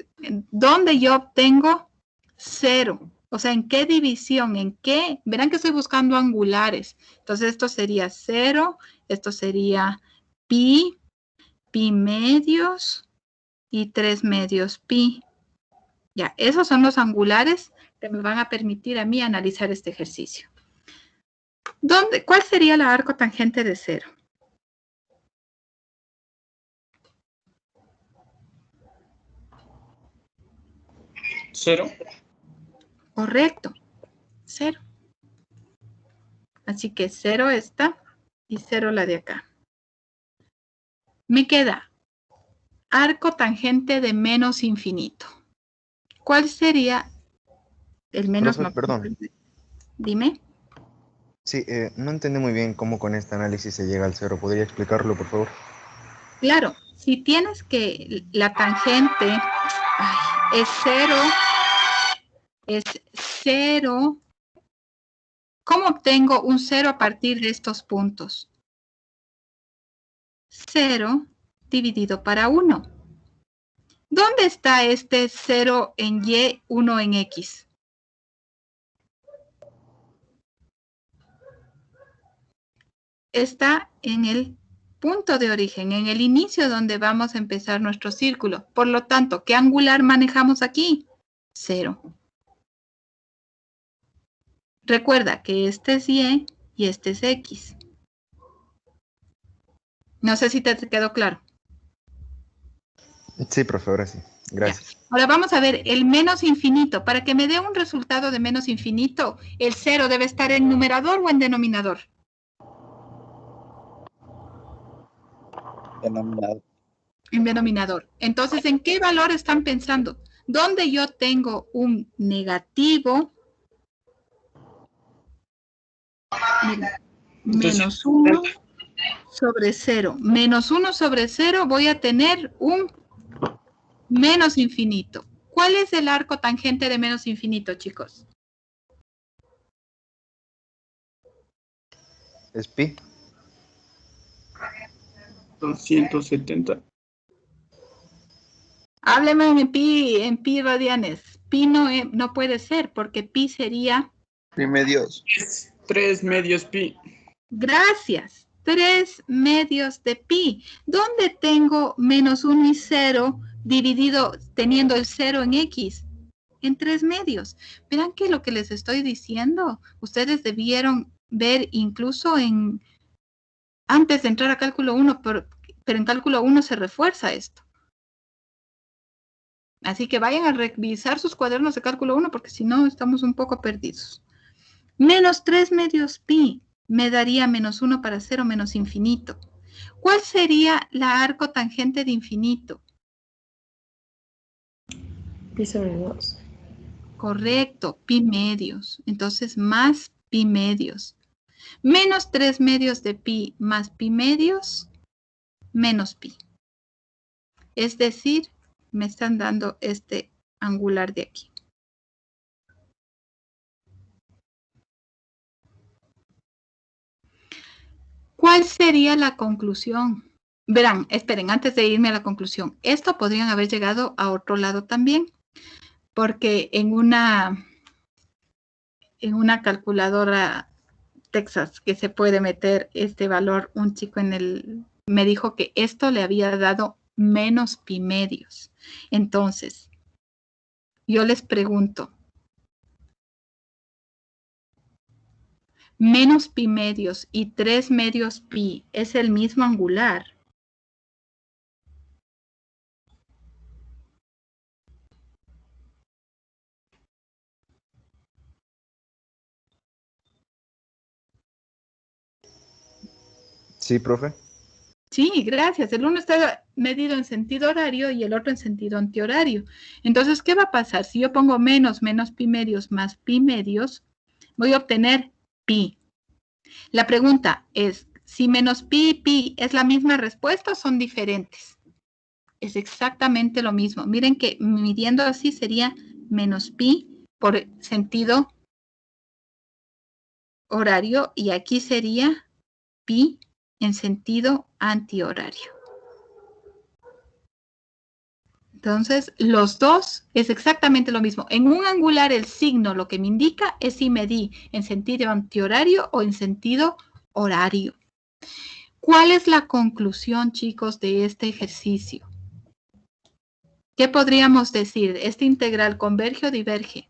¿dónde yo obtengo 0? O sea, ¿en qué división? ¿En qué? Verán que estoy buscando angulares. Entonces esto sería 0, esto sería pi, pi medios y 3 medios pi. Ya, esos son los angulares que me van a permitir a mí analizar este ejercicio. ¿Cuál sería la arcotangente de 0? ¿0? Correcto, 0. Así que 0 esta y 0 la de acá. Me queda arcotangente de menos infinito. ¿Cuál sería el menos? Profe, perdón. Dime. Sí, no entendí muy bien cómo con este análisis se llega al 0. ¿Podría explicarlo, por favor? Claro, si tienes que la tangente es 0, ¿cómo obtengo un 0 a partir de estos puntos? 0 dividido para 1. ¿Dónde está este 0 en Y, 1 en X? Está en el punto de origen, en el inicio donde vamos a empezar nuestro círculo. Por lo tanto, ¿qué angular manejamos aquí? 0. Recuerda que este es Y y este es X. No sé si te quedó claro. Sí, profe, ahora sí. Gracias. Ya. Ahora vamos a ver el menos infinito. Para que me dé un resultado de menos infinito, ¿el 0 debe estar en numerador o en denominador? Denominador. En denominador. Entonces, ¿en qué valor están pensando? ¿Dónde yo tengo un negativo? Mira, menos 1 sobre 0. Menos 1 sobre 0 voy a tener un menos infinito. ¿Cuál es el arco tangente de menos infinito, chicos? Es pi. 270. Hábleme en pi radianes. Pi no puede ser porque pi sería... Pi medios. 3 medios pi. Gracias. 3 medios de pi. ¿Dónde tengo menos 1 y 0 dividido teniendo el 0 en x? En 3 medios. Verán que lo que les estoy diciendo, ustedes debieron ver incluso antes de entrar a cálculo 1, pero en cálculo 1 se refuerza esto. Así que vayan a revisar sus cuadernos de cálculo 1 porque si no estamos un poco perdidos. Menos 3 medios pi me daría menos 1 para 0 menos infinito. ¿Cuál sería la arco tangente de infinito? Pi sobre 2. Correcto, pi medios. Entonces, más pi medios. Menos 3 medios de pi más pi medios, menos pi. Es decir, me están dando este angular de aquí. ¿Cuál sería la conclusión? Verán, esperen, antes de irme a la conclusión, esto podrían haber llegado a otro lado también, porque en una calculadora Texas que se puede meter este valor, un chico me dijo que esto le había dado menos pi medios. Entonces, yo les pregunto, menos pi medios y 3 medios pi es el mismo angular. Sí, profe. Sí, gracias. El uno está medido en sentido horario y el otro en sentido antihorario. Entonces, ¿qué va a pasar? Si yo pongo menos pi medios más pi medios, voy a obtener pi. La pregunta es, si menos pi es la misma respuesta o son diferentes. Es exactamente lo mismo. Miren que midiendo así sería menos pi por sentido horario y aquí sería pi en sentido antihorario. Entonces, los dos es exactamente lo mismo. En un angular el signo lo que me indica es si medí en sentido antihorario o en sentido horario. ¿Cuál es la conclusión, chicos, de este ejercicio? ¿Qué podríamos decir? ¿Este integral converge o diverge?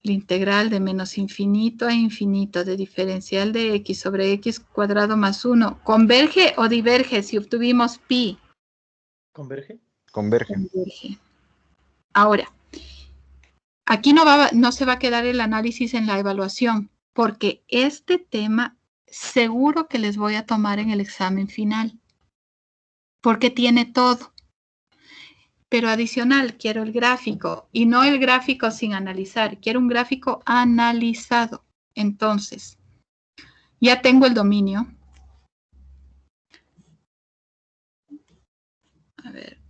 La integral de menos infinito a infinito de diferencial de x sobre x cuadrado más 1. ¿Converge o diverge si obtuvimos pi? ¿Converge? Converge. Converge. Ahora, aquí no se va a quedar el análisis en la evaluación, porque este tema seguro que les voy a tomar en el examen final, porque tiene todo. Pero adicional, quiero el gráfico, y no el gráfico sin analizar, quiero un gráfico analizado. Entonces, ya tengo el dominio. A ver,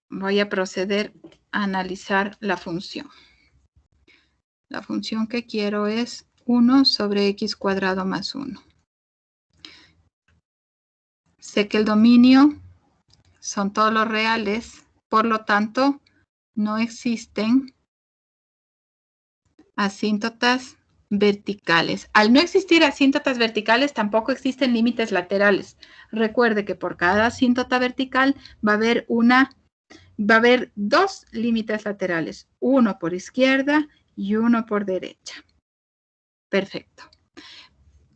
voy a proceder a analizar la función. La función que quiero es 1 sobre x cuadrado más 1. Sé que el dominio son todos los reales, por lo tanto, no existen asíntotas verticales. Al no existir asíntotas verticales, tampoco existen límites laterales. Recuerde que por cada asíntota vertical va a haber dos límites laterales, uno por izquierda y uno por derecha. Perfecto.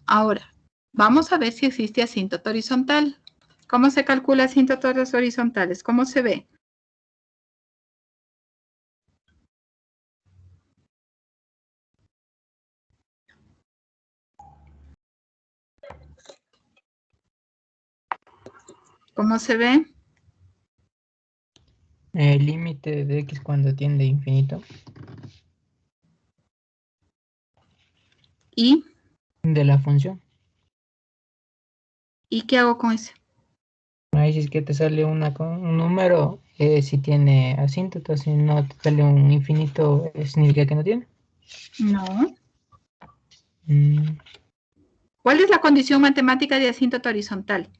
Ahora, vamos a ver si existe asíntota horizontal. ¿Cómo se calcula asíntotas horizontales? ¿Cómo se ve? ¿Cómo se ve? El límite de x cuando tiende a infinito. ¿Y? De la función. ¿Y qué hago con ese? Ahí si es que te sale un número, si tiene asíntota, si no te sale un infinito, significa que no tiene. No. ¿Cuál es la condición matemática de asíntota horizontal?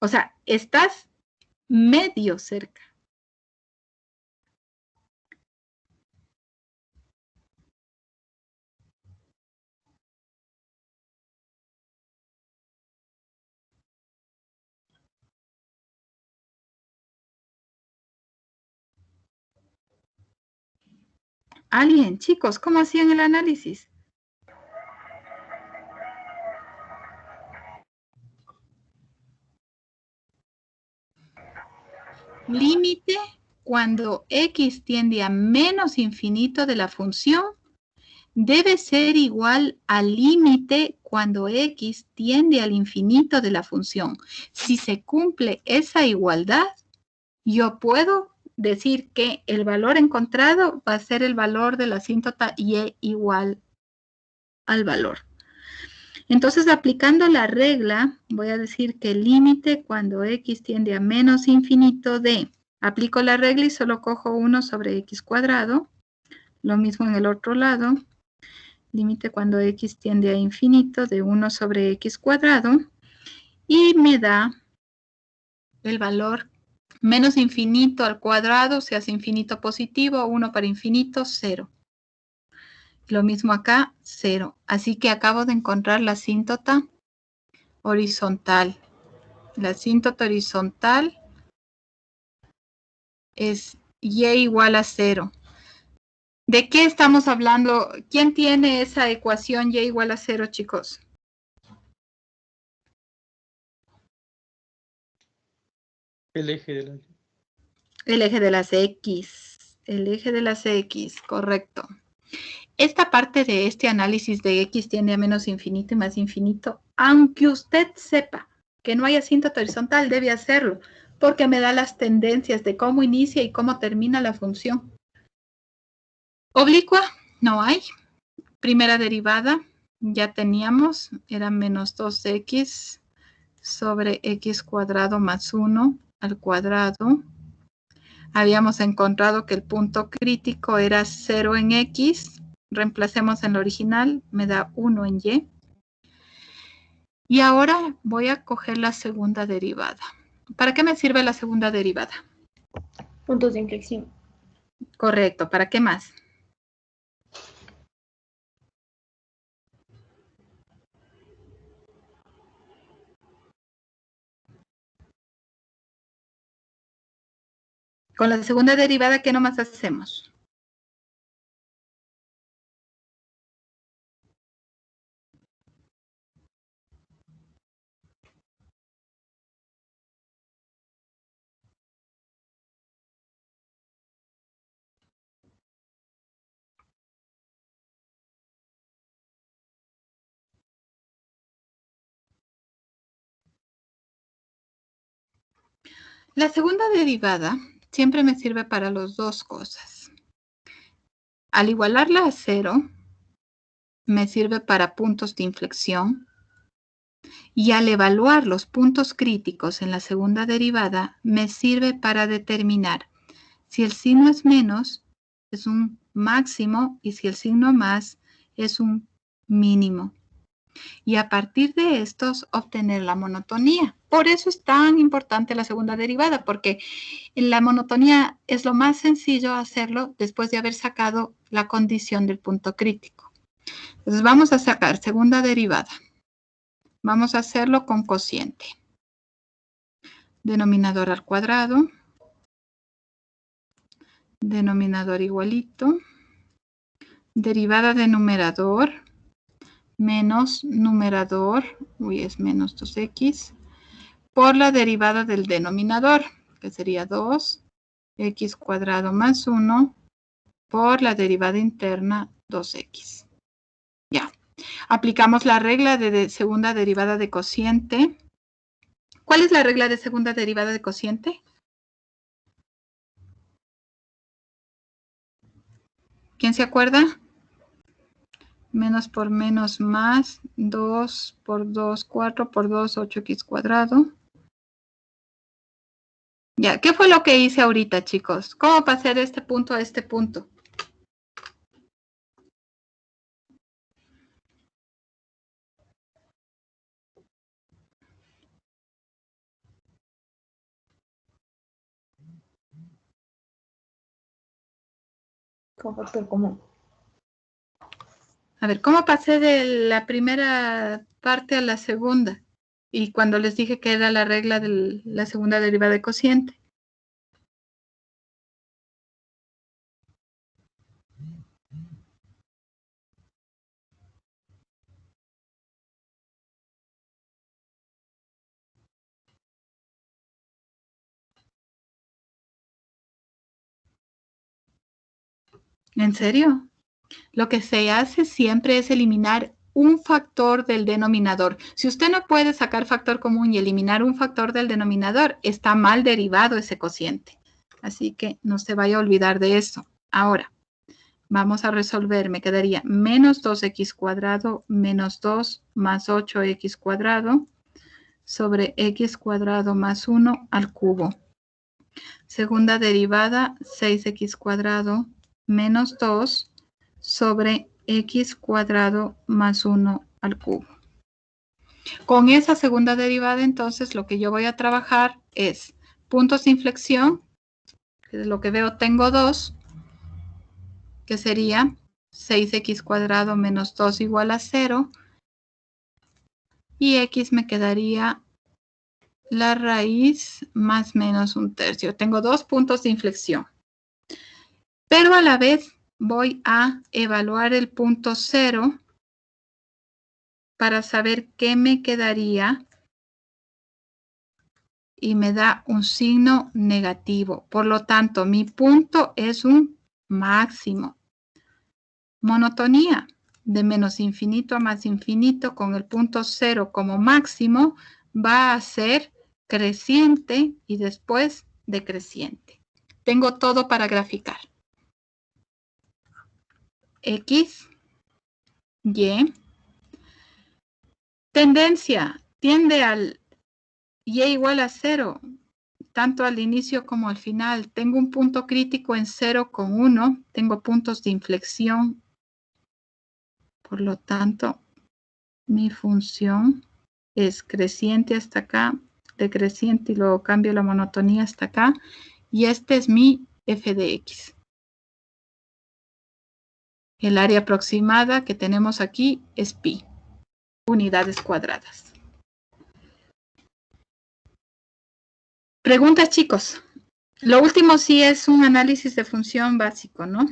O sea, estás medio cerca. ¿Alguien? Chicos, ¿cómo hacían el análisis? Límite cuando x tiende a menos infinito de la función debe ser igual al límite cuando x tiende al infinito de la función. Si se cumple esa igualdad, yo puedo decir que el valor encontrado va a ser el valor de la asíntota y igual al valor. Entonces, aplicando la regla, voy a decir que el límite cuando x tiende a menos infinito de, aplico la regla y solo cojo 1 sobre x cuadrado, lo mismo en el otro lado, límite cuando x tiende a infinito de 1 sobre x cuadrado, y me da el valor menos infinito al cuadrado, se hace infinito positivo, 1 para infinito, 0. Lo mismo acá, 0. Así que acabo de encontrar la asíntota horizontal. La asíntota horizontal es y igual a 0. ¿De qué estamos hablando? ¿Quién tiene esa ecuación y igual a 0, chicos? El eje de las... El eje de las X. El eje de las X, correcto. Esta parte de este análisis de X tiende a menos infinito y más infinito, aunque usted sepa que no hay asíntota horizontal, debe hacerlo, porque me da las tendencias de cómo inicia y cómo termina la función. Oblicua, no hay. Primera derivada, ya teníamos, era menos 2x sobre x cuadrado más 1 al cuadrado. Habíamos encontrado que el punto crítico era 0 en x. Reemplacemos en la original, me da 1 en y. Y ahora voy a coger la segunda derivada. ¿Para qué me sirve la segunda derivada? Puntos de inflexión. Correcto, ¿para qué más? Con la segunda derivada, ¿qué nomás hacemos? La segunda derivada siempre me sirve para las dos cosas. Al igualarla a 0, me sirve para puntos de inflexión. Y al evaluar los puntos críticos en la segunda derivada, me sirve para determinar si el signo es menos, es un máximo, y si el signo más, es un mínimo. Y a partir de estos, obtener la monotonía. Por eso es tan importante la segunda derivada, porque la monotonía es lo más sencillo hacerlo después de haber sacado la condición del punto crítico. Entonces vamos a sacar segunda derivada. Vamos a hacerlo con cociente. Denominador al cuadrado. Denominador igualito. Derivada de numerador. Menos numerador. Uy, es menos 2x. Por la derivada del denominador, que sería 2x cuadrado más 1. Por la derivada interna 2x. Ya. Aplicamos la regla de segunda derivada de cociente. ¿Cuál es la regla de segunda derivada de cociente? ¿Quién se acuerda? Menos por menos más, 2 por 2, 4 por 2, 8x cuadrado. Ya, ¿qué fue lo que hice ahorita, chicos? ¿Cómo pasé de este punto a este punto? Con factor común. A ver, ¿cómo pasé de la primera parte a la segunda? Y cuando les dije que era la regla de la segunda derivada de cociente. ¿En serio? Lo que se hace siempre es eliminar un factor del denominador. Si usted no puede sacar factor común y eliminar un factor del denominador, está mal derivado ese cociente. Así que no se vaya a olvidar de eso. Ahora, vamos a resolver. Me quedaría menos 2x cuadrado menos 2 más 8x cuadrado sobre x cuadrado más 1 al cubo. Segunda derivada, 6x cuadrado menos 2 sobre x cuadrado más 1 al cubo. Con esa segunda derivada, entonces, lo que yo voy a trabajar es puntos de inflexión, que es lo que veo, tengo 2, que sería 6x cuadrado menos 2 igual a 0, y x me quedaría la raíz más menos 1/3. Tengo 2 puntos de inflexión. Pero a la vez voy a evaluar el punto 0 para saber qué me quedaría y me da un signo negativo. Por lo tanto, mi punto es un máximo. Monotonía de menos infinito a más infinito con el punto 0 como máximo va a ser creciente y después decreciente. Tengo todo para graficar. X, Y. Tendencia, tiende al Y igual a 0, tanto al inicio como al final. Tengo un punto crítico en 0,1. Tengo puntos de inflexión. Por lo tanto, mi función es creciente hasta acá, decreciente y luego cambio la monotonía hasta acá. Y este es mi f de x. El área aproximada que tenemos aquí es pi, unidades cuadradas. Preguntas, chicos. Lo último sí es un análisis de función básico, ¿no?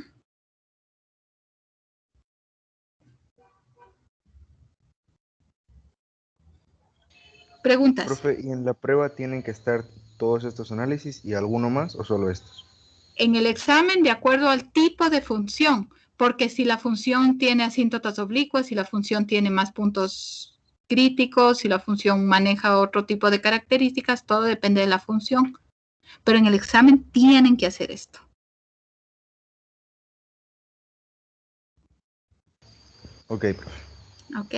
Preguntas. Profe, ¿y en la prueba tienen que estar todos estos análisis y alguno más o solo estos? En el examen, de acuerdo al tipo de función, porque si la función tiene asíntotas oblicuas, si la función tiene más puntos críticos, si la función maneja otro tipo de características, todo depende de la función. Pero en el examen tienen que hacer esto. Ok, profe. Ok.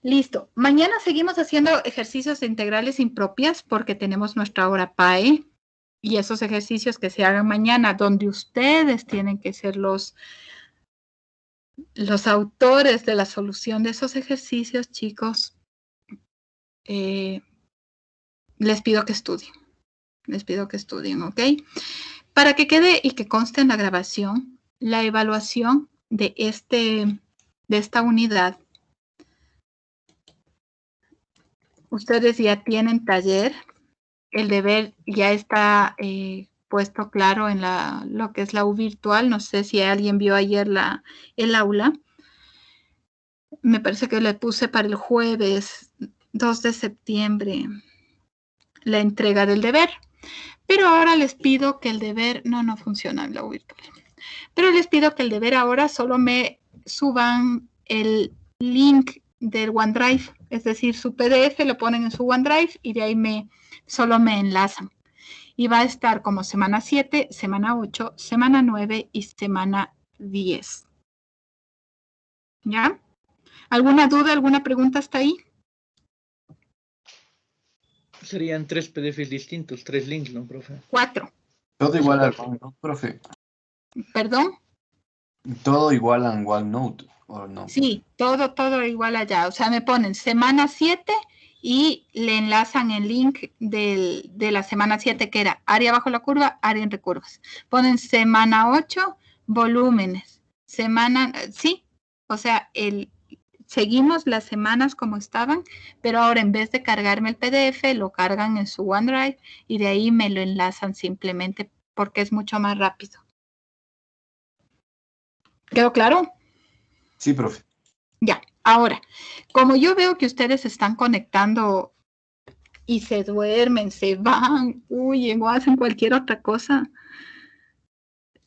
Listo. Mañana seguimos haciendo ejercicios de integrales impropias porque tenemos nuestra hora PAE. Y esos ejercicios que se hagan mañana, donde ustedes tienen que ser los autores de la solución de esos ejercicios, chicos, les pido que estudien. Les pido que estudien, ¿ok? Para que quede y que conste en la grabación, la evaluación de esta unidad. Ustedes ya tienen taller. El deber ya está puesto claro en lo que es la U virtual. No sé si alguien vio ayer el aula. Me parece que le puse para el jueves 2 de septiembre la entrega del deber. Pero ahora les pido que el deber, no funciona en la U virtual. Pero les pido que el deber ahora solo me suban el link del OneDrive, es decir, su PDF lo ponen en su OneDrive y de ahí solo me enlazan. Y va a estar como semana 7, semana 8, semana 9 y semana 10. ¿Ya? ¿Alguna duda, alguna pregunta hasta ahí? Serían 3 PDFs distintos, 3 links, ¿no, profe? 4. Todo igual al OneNote, profe. ¿Perdón? Todo igual al OneNote, ¿o no? Sí, todo igual allá. O sea, me ponen semana 7 y le enlazan el link de la semana 7, que era área bajo la curva, área entre curvas. Ponen semana 8, volúmenes. Sí, o sea, seguimos las semanas como estaban, pero ahora en vez de cargarme el PDF, lo cargan en su OneDrive y de ahí me lo enlazan simplemente porque es mucho más rápido. ¿Quedó claro? Sí, profe. Ya, ahora, como yo veo que ustedes están conectando y se duermen, se van, huyen o hacen cualquier otra cosa,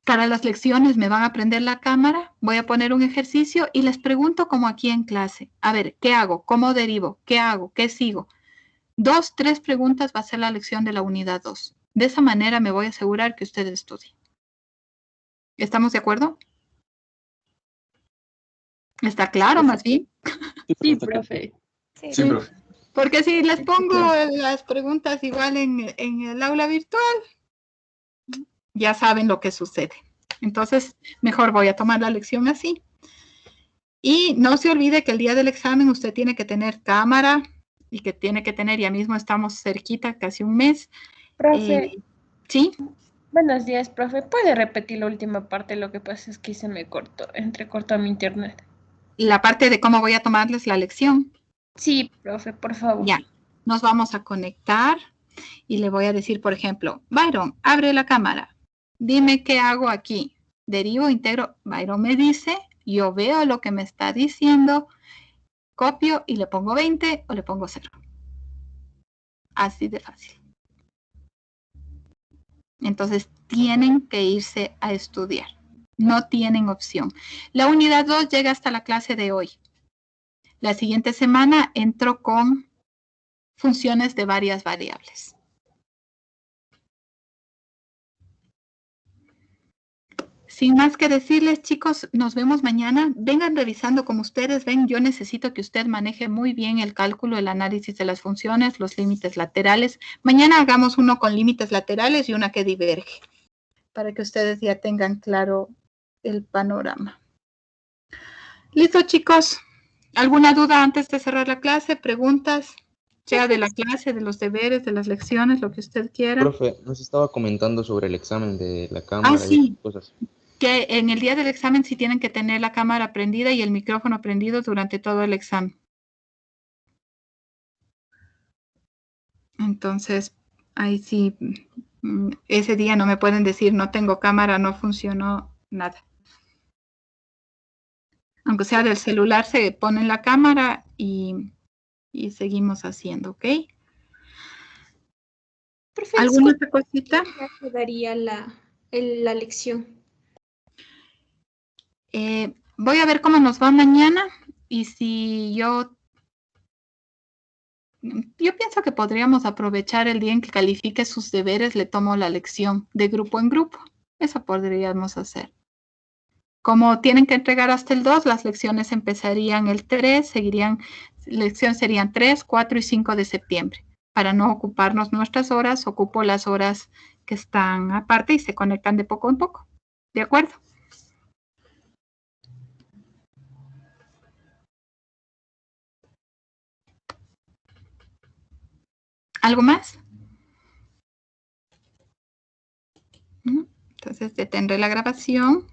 para las lecciones me van a prender la cámara, voy a poner un ejercicio y les pregunto como aquí en clase. A ver, ¿qué hago? ¿Cómo derivo? ¿Qué hago? ¿Qué sigo? 2, 3 preguntas va a ser la lección de la unidad 2. De esa manera me voy a asegurar que ustedes estudien. ¿Estamos de acuerdo? ¿Está claro, más bien? Sí, profe. Sí, profe. Porque si les pongo las preguntas igual en el aula virtual, ya saben lo que sucede. Entonces, mejor voy a tomar la lección así. Y no se olvide que el día del examen usted tiene que tener cámara y que tiene que tener, ya mismo estamos cerquita, casi un mes. Profe. ¿Sí? Buenos días, profe. ¿Puede repetir la última parte? Lo que pasa es que se me entrecortó mi internet. La parte de cómo voy a tomarles la lección. Sí, profe, por favor. Ya, nos vamos a conectar y le voy a decir, por ejemplo, Byron, abre la cámara. Dime qué hago aquí. Derivo, integro. Byron me dice, yo veo lo que me está diciendo, copio y le pongo 20 o le pongo 0. Así de fácil. Entonces, tienen que irse a estudiar. No tienen opción. La unidad 2 llega hasta la clase de hoy. La siguiente semana entro con funciones de varias variables. Sin más que decirles, chicos, nos vemos mañana. Vengan revisando como ustedes ven. Yo necesito que usted maneje muy bien el cálculo, el análisis de las funciones, los límites laterales. Mañana hagamos uno con límites laterales y una que diverge, para que ustedes ya tengan claro el panorama. ¿Listo, chicos? ¿Alguna duda antes de cerrar la clase? ¿Preguntas? Sea de la clase, de los deberes, de las lecciones, lo que usted quiera. Profe, nos estaba comentando sobre el examen de la cámara sí. y cosas. Que en el día del examen sí tienen que tener la cámara prendida y el micrófono prendido durante todo el examen. Entonces, ahí sí, ese día no me pueden decir no tengo cámara, no funcionó, nada. Aunque sea del celular, se pone la cámara y seguimos haciendo, ¿ok? Perfecto. ¿Alguna otra cosita? Ya quedaría la lección. Voy a ver cómo nos va mañana y si yo pienso que podríamos aprovechar el día en que califique sus deberes, le tomo la lección de grupo en grupo. Eso podríamos hacer. Como tienen que entregar hasta el 2, las lecciones empezarían el 3, lecciones serían 3, 4 y 5 de septiembre. Para no ocuparnos nuestras horas, ocupo las horas que están aparte y se conectan de poco en poco. ¿De acuerdo? ¿Algo más? Entonces detendré la grabación.